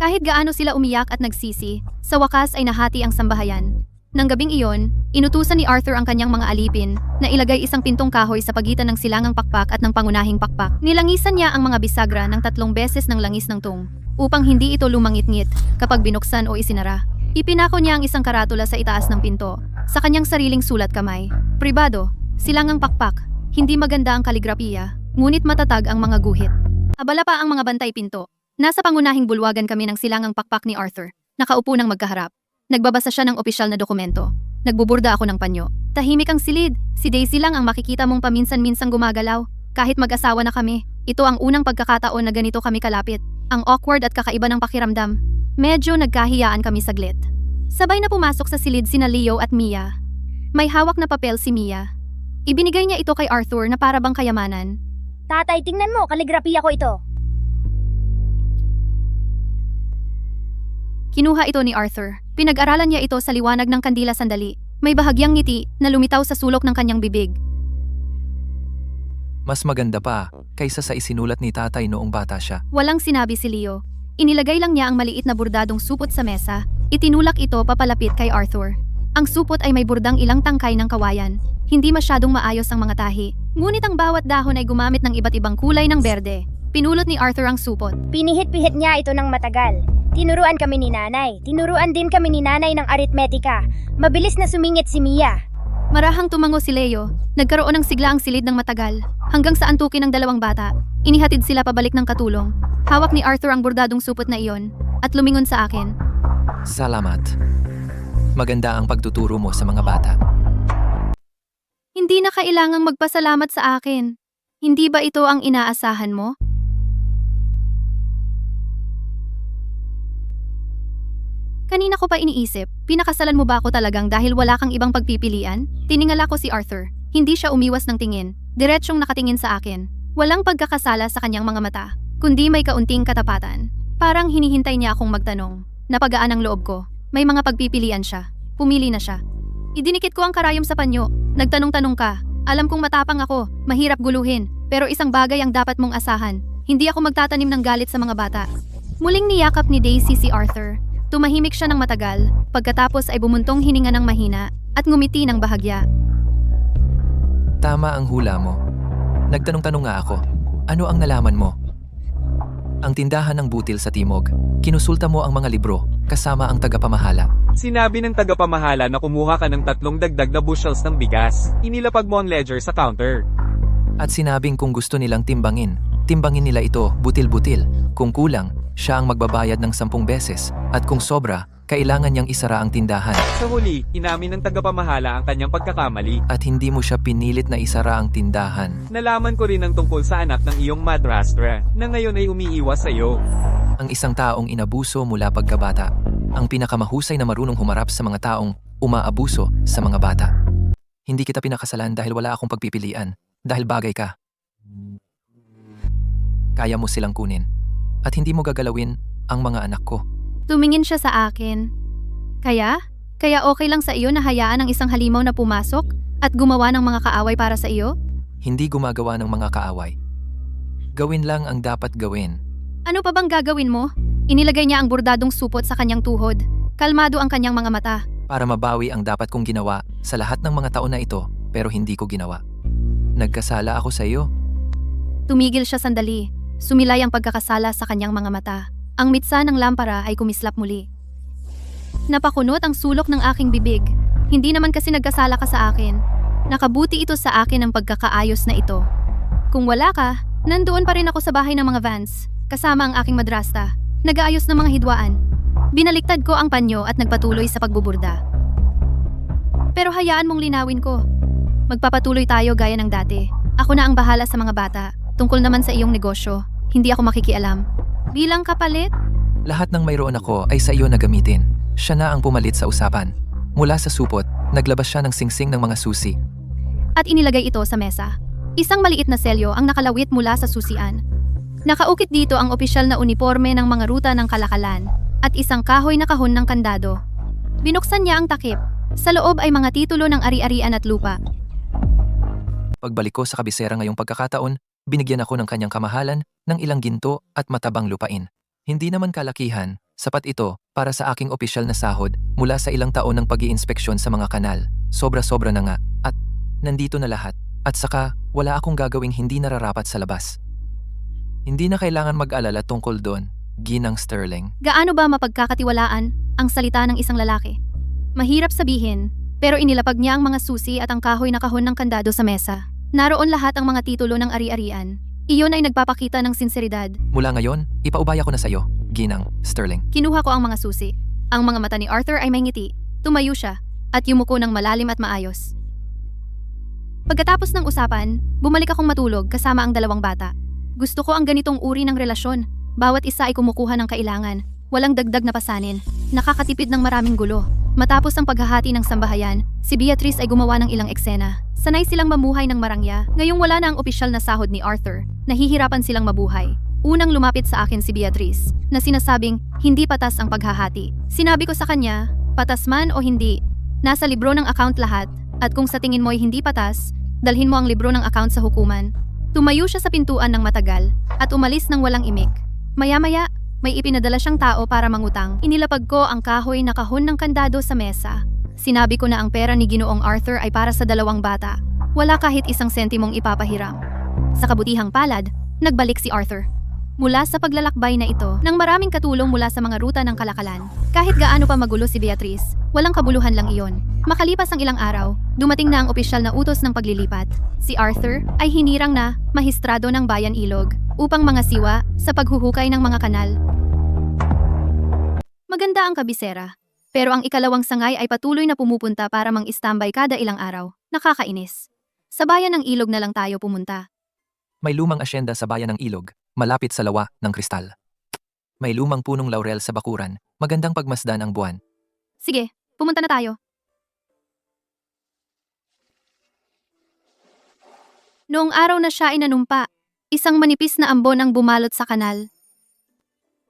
Kahit gaano sila umiyak at nagsisi, sa wakas ay nahati ang sambahayan. Nang gabing iyon, inutusan ni Arthur ang kanyang mga alipin na ilagay isang pintong kahoy sa pagitan ng silangang pakpak at ng pangunahing pakpak. Nilangisan niya ang mga bisagra ng 3 beses ng langis ng tung. upang hindi ito lumangit-ngit kapag binuksan o isinara. Ipinako niya ang isang karatula sa itaas ng pinto, sa kanyang sariling sulat kamay. Pribado, silangang pakpak, hindi maganda ang kaligrapiya, ngunit matatag ang mga guhit. Abala pa ang mga bantay pinto. Nasa pangunahing bulwagan kami ng silangang pakpak ni Arthur, nakaupo ng magkaharap. Nagbabasa siya ng opisyal na dokumento. Nagbuburda ako ng panyo. Tahimik ang silid. Si Daisy lang ang makikita mong paminsan-minsang gumagalaw. Kahit mag-asawa na kami, ito ang unang pagkakataon na ganito kami kalapit. Ang awkward at kakaiba ng pakiramdam. Medyo nagkahiyaan kami saglit. Sabay na pumasok sa silid sina Leo at Mia. May hawak na papel si Mia. Ibinigay niya ito kay Arthur na para bang kayamanan. Tatay, tingnan mo, kaligrapiya ko ito. Kinuha ito ni Arthur. Pinag-aralan niya ito sa liwanag ng kandila sandali. May bahagyang ngiti na lumitaw sa sulok ng kanyang bibig. Mas maganda pa kaysa sa isinulat ni tatay noong bata siya. Walang sinabi si Leo. Inilagay lang niya ang maliit na bordadong supot sa mesa. Itinulak ito papalapit kay Arthur. Ang supot ay may burdang ilang tangkay ng kawayan. Hindi masyadong maayos ang mga tahi. Ngunit ang bawat dahon ay gumamit ng iba't ibang kulay ng berde. Pinulot ni Arthur ang supot. Pinihit-pihit niya ito ng matagal. Tinuruan kami ni nanay. Tinuruan din kami ni nanay ng aritmetika. Mabilis na sumingit si Mia. Marahang tumango si Leo. Nagkaroon ng sigla ang silid ng matagal. Hanggang sa antukin ng dalawang bata. Inihatid sila pabalik ng katulong. Hawak ni Arthur ang bordadong supot na iyon. At lumingon sa akin. Salamat. Maganda ang pagtuturo mo sa mga bata. Hindi na kailangang magpasalamat sa akin. Hindi ba ito ang inaasahan mo? Kanina ko pa iniisip, pinakasalan mo ba ako talagang dahil wala kang ibang pagpipilian? Tiningala ko si Arthur. Hindi siya umiwas ng tingin. Diretsyong nakatingin sa akin. Walang pagkakasala sa kanyang mga mata, kundi may kaunting katapatan. Parang hinihintay niya akong magtanong. Napagaan ang loob ko. May mga pagpipilian siya. Pumili na siya. Idinikit ko ang karayom sa panyo. Nagtanong-tanong ka. Alam kong matapang ako, mahirap guluhin, pero isang bagay ang dapat mong asahan. Hindi ako magtatanim ng galit sa mga bata. Muling niyakap ni Daisy si Arthur. Tumahimik siya ng matagal, pagkatapos ay bumuntong hininga ng mahina at ngumiti ng bahagya. Tama ang hula mo. Nagtanong-tanong nga ako, ano ang nalaman mo? Ang tindahan ng butil sa Timog. Kinusulta mo ang mga libro, kasama ang tagapamahala. Sinabi ng tagapamahala na kumuha ka ng 3 dagdag na bushels ng bigas. Inilapag mo ang ledger sa counter. At sinabing kung gusto nilang timbangin nila ito butil-butil. Kung kulang, siya ang magbabayad ng 10 beses. At kung sobra, kailangan niyang isara ang tindahan. Sa huli, inamin ng tagapamahala ang kanyang pagkakamali. At hindi mo siya pinilit na isara ang tindahan. Nalaman ko rin ang tungkol sa anak ng iyong madrastra, na ngayon ay umiiwas sa iyo. Ang isang taong inabuso mula pagkabata. Ang pinakamahusay na marunong humarap sa mga taong umaabuso sa mga bata. Hindi kita pinakasalan dahil wala akong pagpipilian. Dahil bagay ka. Kaya mo silang kunin. At hindi mo gagalawin ang mga anak ko. Tumingin siya sa akin. Kaya okay lang sa iyo na hayaan ang isang halimaw na pumasok at gumawa ng mga kaaway para sa iyo? Hindi gumagawa ng mga kaaway. Gawin lang ang dapat gawin. Ano pa bang gagawin mo? Inilagay niya ang bordadong supot sa kanyang tuhod. Kalmado ang kanyang mga mata. Para mabawi ang dapat kong ginawa sa lahat ng mga taon na ito, pero hindi ko ginawa. Nagkasala ako sa iyo. Tumigil siya sandali. Sumilay ang pagkakasala sa kanyang mga mata. Ang mitsa ng lampara ay kumislap muli. Napakunot ang sulok ng aking bibig. Hindi naman kasi nagkasala ka sa akin. Nakabuti ito sa akin ang pagkakaayos na ito. Kung wala ka, nandoon pa rin ako sa bahay ng mga Vance, kasama ang aking madrasta. Nag-aayos ng mga hidwaan. Binaliktad ko ang panyo at nagpatuloy sa pagbuburda. Pero hayaan mong linawin ko. Magpapatuloy tayo gaya ng dati. Ako na ang bahala sa mga bata. Tungkol naman sa iyong negosyo, hindi ako makikialam. Bilang kapalit? Lahat ng mayroon ako ay sa iyo na gamitin. Siya na ang pumalit sa usapan. Mula sa supot, naglabas siya ng singsing ng mga susi. At inilagay ito sa mesa. Isang maliit na selyo ang nakalawit mula sa susian. Nakaukit dito ang opisyal na uniforme ng mga ruta ng kalakalan at isang kahoy na kahon ng kandado. Binuksan niya ang takip. Sa loob ay mga titulo ng ari-arian at lupa. Pagbalik ko sa kabisera ngayong pagkakataon, binigyan ako ng kanyang kamahalan ng ilang ginto at matabang lupain. Hindi naman kalakihan, sapat ito para sa aking opisyal na sahod mula sa ilang taon ng pag-iinspeksyon sa mga kanal. Sobra-sobra na nga at nandito na lahat. At saka wala akong gagawing hindi nararapat sa labas. Hindi na kailangan mag-alala tungkol doon. Ginang Sterling. Gaano ba mapagkakatiwalaan ang salita ng isang lalaki? Mahirap sabihin, pero inilapag niya ang mga susi at ang kahoy na kahon ng kandado sa mesa. Naroon lahat ang mga titulo ng ari-arian. Iyon ay nagpapakita ng sinseridad. Mula ngayon, ipaubaya ko na sa'yo, Ginang Sterling. Kinuha ko ang mga susi. Ang mga mata ni Arthur ay may ngiti. Tumayo siya at yumuko ng malalim at maayos. Pagkatapos ng usapan, bumalik akong matulog kasama ang dalawang bata. Gusto ko ang ganitong uri ng relasyon. Bawat isa ay kumukuha ng kailangan. Walang dagdag na pasanin. Nakakatipid ng maraming gulo. Matapos ang paghahati ng sambahayan, si Beatrice ay gumawa ng ilang eksena. Sanay silang mamuhay ng marangya. Ngayong wala na ang opisyal na sahod ni Arthur, nahihirapan silang mabuhay. Unang lumapit sa akin si Beatrice, na sinasabing hindi patas ang paghahati. Sinabi ko sa kanya, patas man o hindi, nasa libro ng account lahat, at kung sa tingin mo'y hindi patas, dalhin mo ang libro ng account sa hukuman. Tumayo siya sa pintuan ng matagal, at umalis ng walang imik. Maya-maya, may ipinadala siyang tao para mangutang. Inilapag ko ang kahoy na kahon ng kandado sa mesa. Sinabi ko na ang pera ni Ginoong Arthur ay para sa dalawang bata. Wala kahit isang sentimong ipapahiram. Sa kabutihang palad, nagbalik si Arthur. Mula sa paglalakbay na ito, nang maraming katulong mula sa mga ruta ng kalakalan. Kahit gaano pa magulo si Beatrice, walang kabuluhan lang iyon. Makalipas ang ilang araw, dumating na ang opisyal na utos ng paglilipat. Si Arthur ay hinirang na mahistrado ng Bayan Ilog upang mga siwa sa paghuhukay ng mga kanal. Maganda ang kabisera, pero ang ikalawang sangay ay patuloy na pumupunta para mang-istambay kada ilang araw. Nakakainis. Sa Bayan ng Ilog na lang tayo pumunta. May lumang asyenda sa Bayan ng Ilog, malapit sa lawa ng kristal. May lumang punong laurel sa bakuran, magandang pagmasdan ang buwan. Sige, pumunta na tayo. Noong araw na siya ay nanumpa, isang manipis na ambon ang bumalot sa kanal.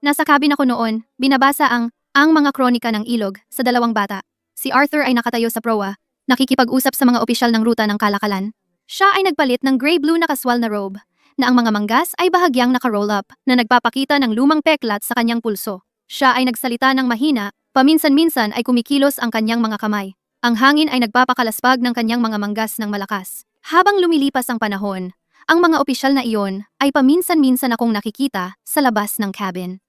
Nasa cabin ako noon, binabasa ang mga kronika ng ilog sa dalawang bata. Si Arthur ay nakatayo sa proa, nakikipag-usap sa mga opisyal ng ruta ng kalakalan. Siya ay nagpalit ng gray-blue na kaswal na robe, na ang mga manggas ay bahagyang naka-roll up na nagpapakita ng lumang peklat sa kanyang pulso. Siya ay nagsalita ng mahina, paminsan-minsan ay kumikilos ang kanyang mga kamay. Ang hangin ay nagpapakalasbag ng kanyang mga manggas ng malakas. Habang lumilipas ang panahon, ang mga opisyal na iyon ay paminsan-minsan akong nakikita sa labas ng cabin.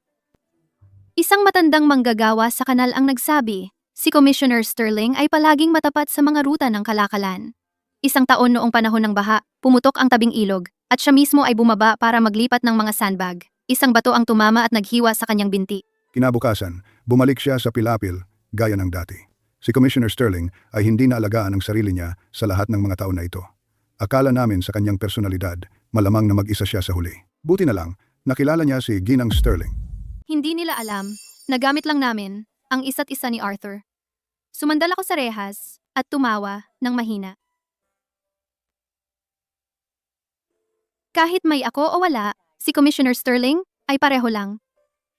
Isang matandang manggagawa sa kanal ang nagsabi, si Commissioner Sterling ay palaging matapat sa mga ruta ng kalakalan. Isang taon noong panahon ng baha, pumutok ang tabing ilog, at siya mismo ay bumaba para maglipat ng mga sandbag. Isang bato ang tumama at naghiwa sa kanyang binti. Kinabukasan, bumalik siya sa Pilapil, gaya ng dati. Si Commissioner Sterling ay hindi naalagaan ang sarili niya sa lahat ng mga taon na ito. Akala namin sa kanyang personalidad, malamang na mag-isa siya sa huli. Buti na lang, nakilala niya si Ginang Sterling. Hindi nila alam, nagamit lang namin ang isa't isa ni Arthur. Sumandal ako sa rehas at tumawa ng mahina. Kahit may ako o wala, si Commissioner Sterling ay pareho lang.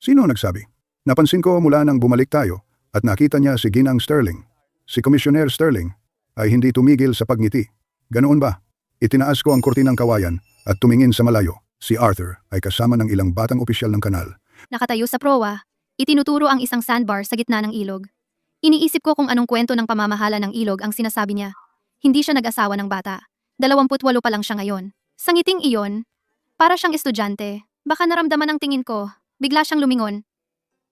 Sino ang nagsabi? Napansin ko mula nang bumalik tayo at nakita niya si Ginang Sterling. Si Commissioner Sterling ay hindi tumigil sa pagngiti. Ganoon ba? Itinaas ko ang kurtinang kawayan at tumingin sa malayo. Si Arthur ay kasama ng ilang batang opisyal ng kanal. Nakatayo sa proa, itinuturo ang isang sandbar sa gitna ng ilog. Iniisip ko kung anong kwento ng pamamahala ng ilog ang sinasabi niya. Hindi siya nag-asawa ng bata. 28 pa lang siya ngayon. Sa ngiting iyon, para siyang estudyante. Baka naramdaman ang tingin ko, bigla siyang lumingon.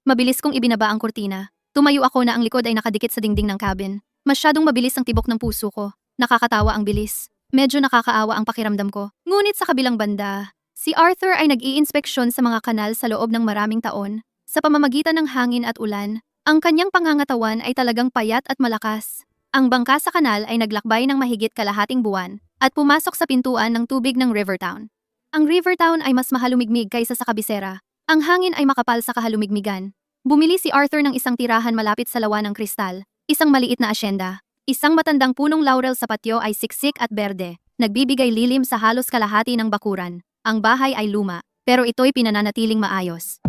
Mabilis kong ibinaba ang kurtina. Tumayo ako na ang likod ay nakadikit sa dingding ng cabin. Masyadong mabilis ang tibok ng puso ko. Nakakatawa ang bilis. Medyo nakakaawa ang pakiramdam ko. Ngunit sa kabilang banda, si Arthur ay nag-iinspeksyon sa mga kanal sa loob ng maraming taon. Sa pamamagitan ng hangin at ulan, ang kanyang pangangatawan ay talagang payat at malakas. Ang bangka sa kanal ay naglakbay ng mahigit kalahating buwan at pumasok sa pintuan ng tubig ng Rivertown. Ang Rivertown ay mas mahalumigmig kaysa sa kabisera. Ang hangin ay makapal sa kahalumigmigan. Bumili si Arthur ng isang tirahan malapit sa lawa ng kristal, isang maliit na asyenda. Isang matandang punong laurel sa patio ay siksik at berde, nagbibigay lilim sa halos kalahati ng bakuran. Ang bahay ay luma, pero ito'y pinananatiling maayos.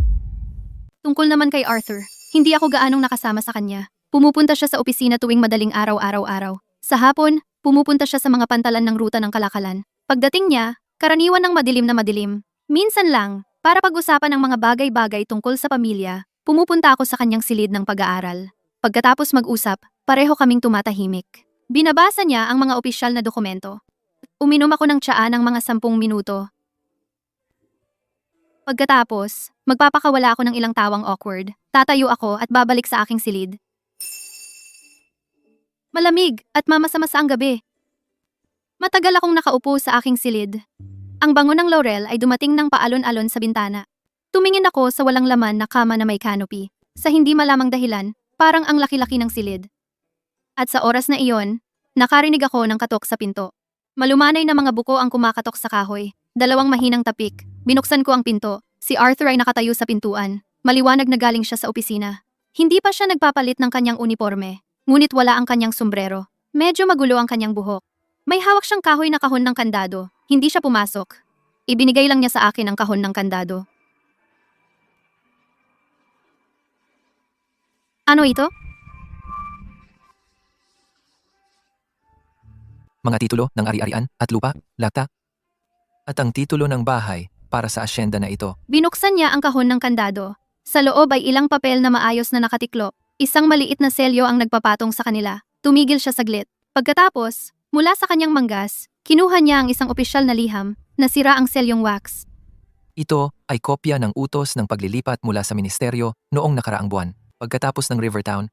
Tungkol naman kay Arthur, hindi ako gaanong nakasama sa kanya. Pumupunta siya sa opisina tuwing madaling araw-araw. Sa hapon, pumupunta siya sa mga pantalan ng ruta ng kalakalan. Pagdating niya, karaniwan ng madilim na madilim. Minsan lang, para pag-usapan ng mga bagay-bagay tungkol sa pamilya, pumupunta ako sa kanyang silid ng pag-aaral. Pagkatapos mag-usap, pareho kaming tumatahimik. Binabasa niya ang mga opisyal na dokumento. Uminom ako ng tsaa ng mga 10 minuto. Pagkatapos, Magpapakawala ako ng ilang tawang awkward. Tatayo ako at babalik sa aking silid. Malamig at mamasa-masa ang gabi. Matagal akong nakaupo sa aking silid. Ang bango ng laurel ay dumating ng paalon-alon sa bintana. Tumingin ako sa walang laman na kama na may canopy. Sa hindi malamang dahilan, parang ang laki-laki ng silid. At sa oras na iyon, nakarinig ako ng katok sa pinto. Malumanay na mga buko ang kumakatok sa kahoy. Dalawang mahinang tapik. Binuksan ko ang pinto. Si Arthur ay nakatayo sa pintuan. Maliwanag na galing siya sa opisina. Hindi pa siya nagpapalit ng kanyang uniforme. Ngunit wala ang kanyang sombrero. Medyo magulo ang kanyang buhok. May hawak siyang kahoy na kahon ng kandado. Hindi siya pumasok. Ibinigay lang niya sa akin ang kahon ng kandado. Ano ito? Mga titulo ng ari-arian at lupa, lata. At ang titulo ng bahay para sa asyenda na ito. Binuksan niya ang kahon ng kandado. Sa loob ay ilang papel na maayos na nakatiklop. Isang maliit na selyo ang nagpapatong sa kanila. Tumigil siya saglit. Pagkatapos, mula sa kanyang manggas, kinuha niya ang isang opisyal na liham, nasira ang selyong wax. Ito ay kopya ng utos ng paglilipat mula sa ministeryo noong nakaraang buwan. Pagkatapos ng Rivertown,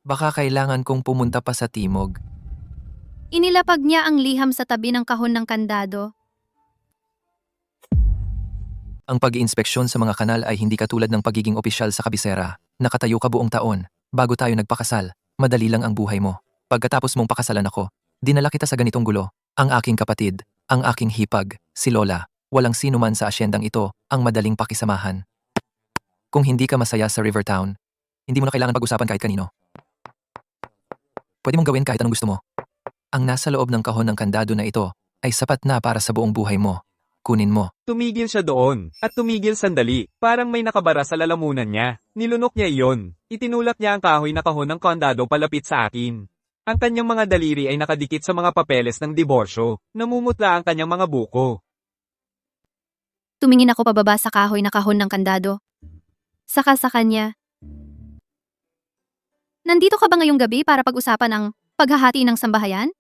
baka kailangan kong pumunta pa sa Timog. Inilapag niya ang liham sa tabi ng kahon ng kandado. Ang pag-iinspeksyon sa mga kanal ay hindi katulad ng pagiging opisyal sa kabisera. Nakatayo ka buong taon. Bago tayo nagpakasal, madali lang ang buhay mo. Pagkatapos mong pakasalan ako, dinala kita sa ganitong gulo. Ang aking kapatid, ang aking hipag, si Lola. Walang sino man sa asyendang ito ang madaling pakisamahan. Kung hindi ka masaya sa Rivertown, hindi mo na kailangan pag-usapan kahit kanino. Pwede mong gawin kahit anong gusto mo. Ang nasa loob ng kahon ng kandado na ito ay sapat na para sa buong buhay mo. Kunin mo. Tumigil siya doon, at tumigil sandali. Parang may nakabara sa lalamunan niya. Nilunok niya iyon. Itinulak niya ang kahoy na kahon ng kandado palapit sa akin. Ang kanyang mga daliri ay nakadikit sa mga papeles ng diborsyo. Namumutla ang kanyang mga buko. Tumingin ako pababa sa kahoy na kahon ng kandado. Saka sa kanya. Nandito ka ba ngayong gabi para pag-usapan ang paghahati ng sambahayan?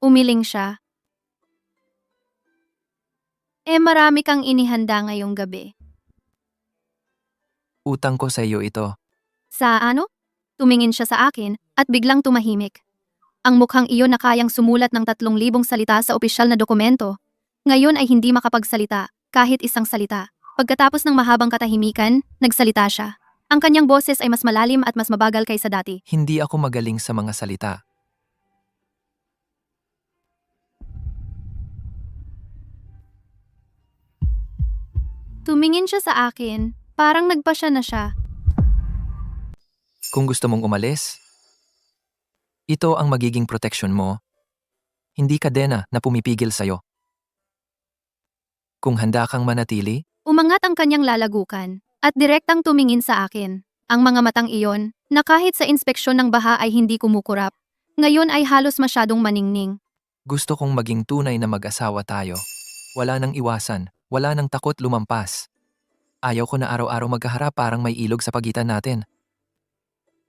Umiling siya. Marami kang inihanda ngayong gabi. Utang ko sa iyo ito. Sa ano? Tumingin siya sa akin at biglang tumahimik. Ang mukhang iyon na kayang sumulat ng 3,000 salita sa opisyal na dokumento. Ngayon ay hindi makapagsalita, kahit isang salita. Pagkatapos ng mahabang katahimikan, nagsalita siya. Ang kanyang boses ay mas malalim at mas mabagal kaysa dati. Hindi ako magaling sa mga salita. Tumingin siya sa akin, parang nagpasya na siya. Kung gusto mong umalis, ito ang magiging proteksyon mo. Hindi kadena na pumipigil sa'yo. Kung handa kang manatili, Umangat ang kanyang lalagukan at direktang tumingin sa akin. Ang mga matang iyon, na kahit sa inspeksyon ng baha ay hindi kumukurap, ngayon ay halos masyadong maningning. gusto kong maging tunay na mag-asawa tayo. Wala nang iwasan, wala nang takot lumampas. Ayaw ko na araw-araw magkaharap parang may ilog sa pagitan natin.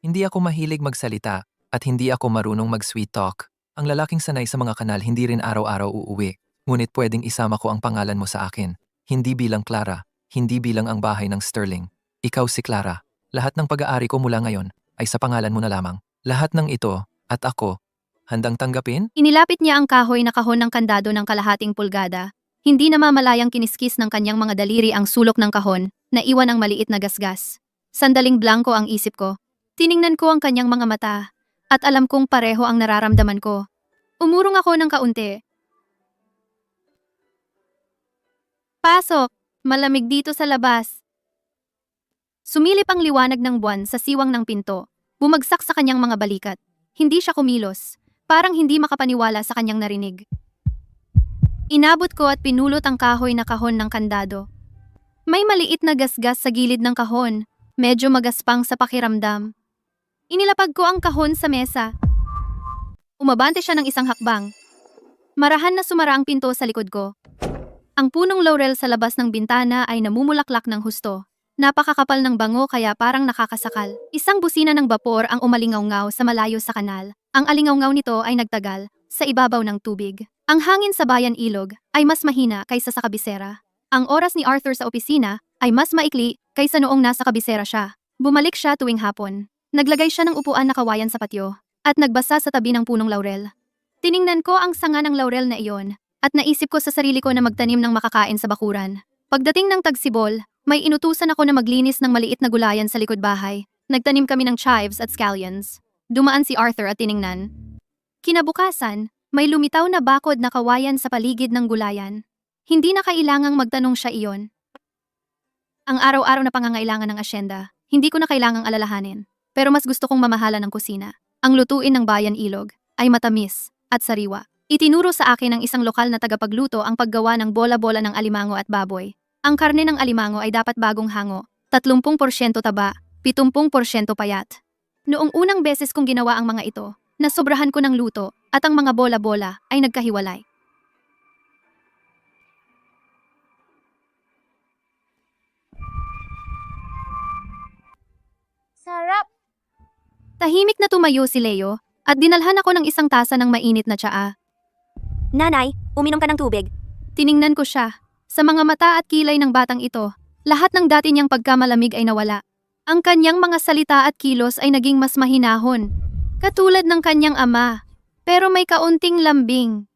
Hindi ako mahilig magsalita at hindi ako marunong mag-sweet talk. Ang lalaking sanay sa mga kanal hindi rin araw-araw uuwi. Ngunit pwedeng isama ko ang pangalan mo sa akin. Hindi bilang Clara, hindi bilang ang bahay ng Sterling. Ikaw si Clara. Lahat ng pag-aari ko mula ngayon ay sa pangalan mo na lamang. Lahat ng ito at ako, handang tanggapin? Inilapit niya ang kahoy na kahon ng kandado ng kalahating pulgada. Hindi namamalayang kiniskis ng kanyang mga daliri ang sulok ng kahon, na iwan ang maliit na gasgas. Sandaling blanko ang isip ko. Tiningnan ko ang kanyang mga mata, at alam kong pareho ang nararamdaman ko. Umurong ako ng kaunti. Pasok! Malamig dito sa labas. Sumilip ang liwanag ng buwan sa siwang ng pinto. Bumagsak sa kanyang mga balikat. Hindi siya kumilos. Parang hindi makapaniwala sa kanyang narinig. Inabot ko at pinulot ang kahoy na kahon ng kandado. May maliit na gasgas sa gilid ng kahon. Medyo magaspang sa pakiramdam. Inilapag ko ang kahon sa mesa. Umabante siya ng isang hakbang. Marahan na sumara ang pinto sa likod ko. Ang punong laurel sa labas ng bintana ay namumulaklak ng husto. Napakakapal ng bango kaya parang nakakasakal. Isang busina ng bapor ang umalingaw-ngaw sa malayo sa kanal. Ang alingaw-ngaw nito ay nagtagal sa ibabaw ng tubig. Ang hangin sa bayan ilog ay mas mahina kaysa sa kabisera. Ang oras ni Arthur sa opisina ay mas maikli kaysa noong nasa kabisera siya. Bumalik siya tuwing hapon. Naglagay siya ng upuan na kawayan sa patio at nagbasa sa tabi ng punong laurel. Tiningnan ko ang sanga ng laurel na iyon at naisip ko sa sarili ko na magtanim ng makakain sa bakuran. Pagdating ng tagsibol, may inutusan ako na maglinis ng maliit na gulayan sa likod bahay. Nagtanim kami ng chives at scallions. Dumaan si Arthur at tiningnan. Kinabukasan, may lumitaw na bakod na kawayan sa paligid ng gulayan. Hindi na kailangang magtanong siya iyon. Ang araw-araw na pangangailangan ng asyenda, hindi ko na kailangang alalahanin. Pero mas gusto kong mamahala ng kusina. Ang lutuin ng bayan ilog ay matamis at sariwa. Itinuro sa akin ng isang lokal na tagapagluto ang paggawa ng bola-bola ng alimango at baboy. Ang karne ng alimango ay dapat bagong hango, 30% taba, 70% payat. Noong unang beses kong ginawa ang mga ito, nasobrahan ko ng luto at ang mga bola-bola ay nagkahiwalay. Sarap! Tahimik na tumayo si Leo at dinalhan ako ng isang tasa ng mainit na tsaa. Nanay, uminom ka ng tubig. Tiningnan ko siya. Sa mga mata at kilay ng batang ito, lahat ng dati niyang pagkamalamig ay nawala. Ang kanyang mga salita at kilos ay naging mas mahinahon, katulad ng kanyang ama, pero may kaunting lambing.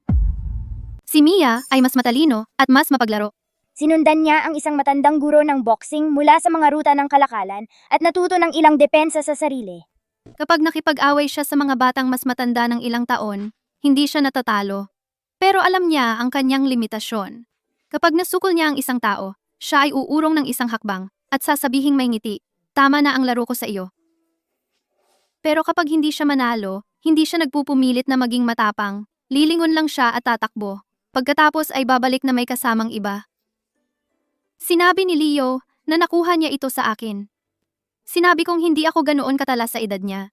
Si Mia ay mas matalino at mas mapaglaro. Sinundan niya ang isang matandang guro ng boxing mula sa mga ruta ng kalakalan at natuto ng ilang depensa sa sarili. Kapag nakipag-away siya sa mga batang mas matanda ng ilang taon, hindi siya natatalo. Pero alam niya ang kanyang limitasyon. Kapag nasukol niya ang isang tao, siya ay uurong ng isang hakbang at sasabihing may ngiti, tama na ang laro ko sa iyo. Pero kapag hindi siya manalo, hindi siya nagpupumilit na maging matapang, lilingon lang siya at tatakbo. Pagkatapos ay babalik na may kasamang iba. Sinabi ni Leo na nakuha niya ito sa akin. Sinabi kong hindi ako ganoon katalas sa edad niya.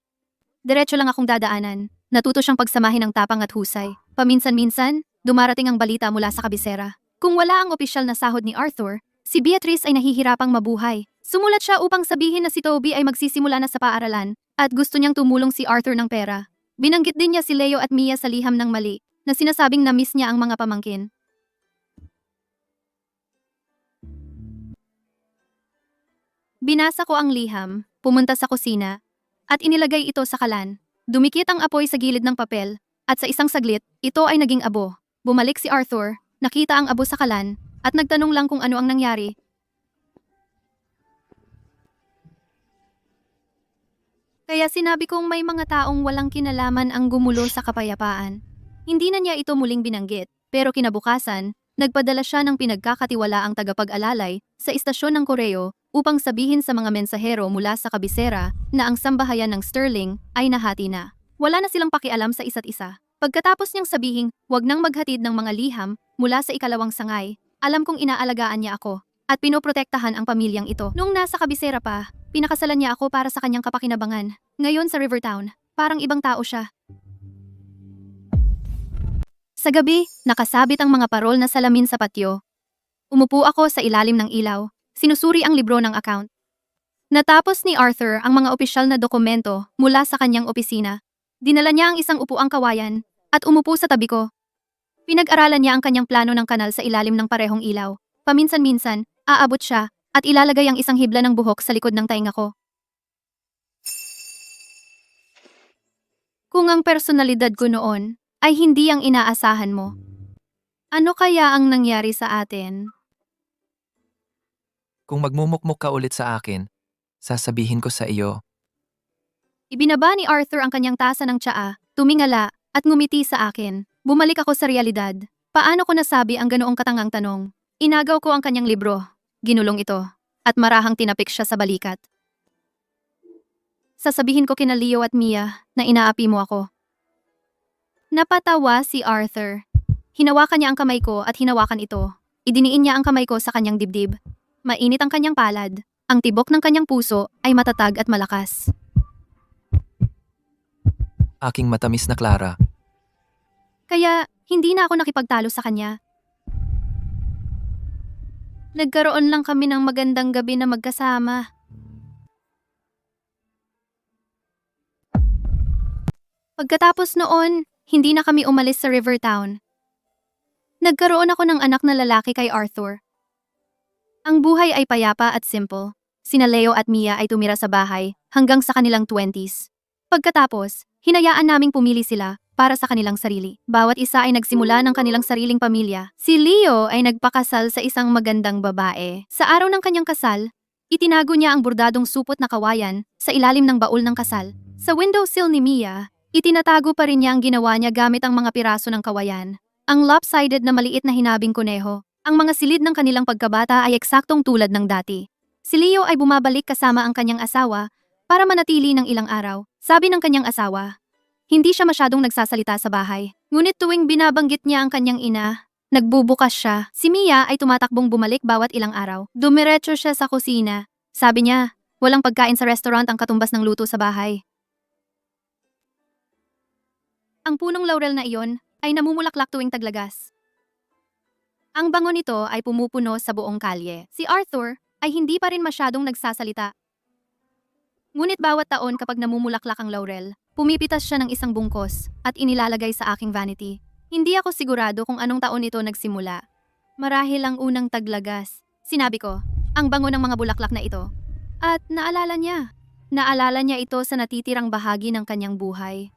Diretso lang akong dadaanan. Natuto siyang pagsamahin ng tapang at husay. Paminsan-minsan, dumarating ang balita mula sa kabisera. Kung wala ang opisyal na sahod ni Arthur, si Beatrice ay nahihirapang mabuhay. Sumulat siya upang sabihin na si Toby ay magsisimula na sa paaralan at gusto niyang tumulong si Arthur ng pera. Binanggit din niya si Leo at Mia sa liham ng mali na sinasabing na-miss niya ang mga pamangkin. Binasa ko ang liham, pumunta sa kusina, at inilagay ito sa kalan. Dumikit ang apoy sa gilid ng papel, at sa isang saglit, ito ay naging abo. Bumalik si Arthur, nakita ang abo sa kalan, at nagtanong lang kung ano ang nangyari. Kaya sinabi kong may mga taong walang kinalaman ang gumulo sa kapayapaan. Hindi na niya ito muling binanggit, pero kinabukasan, nagpadala siya ng pinagkakatiwalaang tagapag-alalay sa istasyon ng Koreo upang sabihin sa mga mensahero mula sa kabisera na ang sambahayan ng Sterling ay nahati na. Wala na silang pakialam sa isa't isa. Pagkatapos niyang sabihin, huwag nang maghatid ng mga liham mula sa ikalawang sangay, alam kong inaalagaan niya ako at pinoprotektahan ang pamilyang ito. Nung nasa kabisera pa, pinakasalan niya ako para sa kanyang kapakinabangan. Ngayon sa Rivertown, parang ibang tao siya. Sa gabi, nakasabit ang mga parol na salamin sa patio. Umupo ako sa ilalim ng ilaw, sinusuri ang libro ng account. Natapos ni Arthur ang mga opisyal na dokumento mula sa kanyang opisina. Dinala niya ang isang upuang kawayan at umupo sa tabi ko. Pinag-aralan niya ang kanyang plano ng kanal sa ilalim ng parehong ilaw. Paminsan-minsan, aabot siya at ilalagay ang isang hibla ng buhok sa likod ng tainga ko. Kung ang personalidad ko noon ay hindi ang inaasahan mo, ano kaya ang nangyari sa atin? Kung magmumukmuk ka ulit sa akin, sasabihin ko sa iyo. Ibinaba ni Arthur ang kanyang tasa ng tsaa, tumingala, at ngumiti sa akin. Bumalik ako sa realidad. Paano ko nasabi ang ganoong katangang tanong? Inagaw ko ang kanyang libro. Ginulong ito. At marahang tinapik siya sa balikat. Sasabihin ko kina Leo at Mia na inaapi mo ako. Napatawa si Arthur. Hinawakan niya ang kamay ko at hinawakan ito. Idiniin niya ang kamay ko sa kanyang dibdib. Mainit ang kanyang palad. Ang tibok ng kanyang puso ay matatag at malakas. Aking matamis na Clara. Kaya, hindi na ako nakipagtalo sa kanya. Nagkaroon lang kami ng magandang gabi na magkasama. Pagkatapos noon, hindi na kami umalis sa Rivertown. Nagkaroon ako ng anak na lalaki kay Arthur. Ang buhay ay payapa at simple. Sina Leo at Mia ay tumira sa bahay hanggang sa kanilang 20s. Pagkatapos, hinayaan naming pumili sila para sa kanilang sarili. Bawat isa ay nagsimula ng kanilang sariling pamilya. Si Leo ay nagpakasal sa isang magandang babae. Sa araw ng kanyang kasal, itinago niya ang bordadong supot na kawayan sa ilalim ng baul ng kasal. Sa windowsill ni Mia, itinatago pa rin niya ang ginawa niya gamit ang mga piraso ng kawayan. Ang lopsided na maliit na hinabing kuneho. Ang mga silid ng kanilang pagkabata ay eksaktong tulad ng dati. Si Leo ay bumabalik kasama ang kanyang asawa para manatili ng ilang araw. Sabi ng kanyang asawa, hindi siya masyadong nagsasalita sa bahay. Ngunit tuwing binabanggit niya ang kanyang ina, nagbubukas siya. Si Mia ay tumatakbong bumalik bawat ilang araw. Dumiretso siya sa kusina. Sabi niya, walang pagkain sa restaurant ang katumbas ng luto sa bahay. Ang punong laurel na iyon ay namumulaklak tuwing taglagas. Ang bango nito ay pumupuno sa buong kalye. Si Arthur ay hindi pa rin masyadong nagsasalita. Ngunit bawat taon kapag namumulaklak ang laurel, pumipitas siya ng isang bungkos at inilalagay sa aking vanity. Hindi ako sigurado kung anong taon ito nagsimula. Marahil ang unang taglagas. Sinabi ko, ang bango ng mga bulaklak na ito. At naalala niya ito sa natitirang bahagi ng kanyang buhay.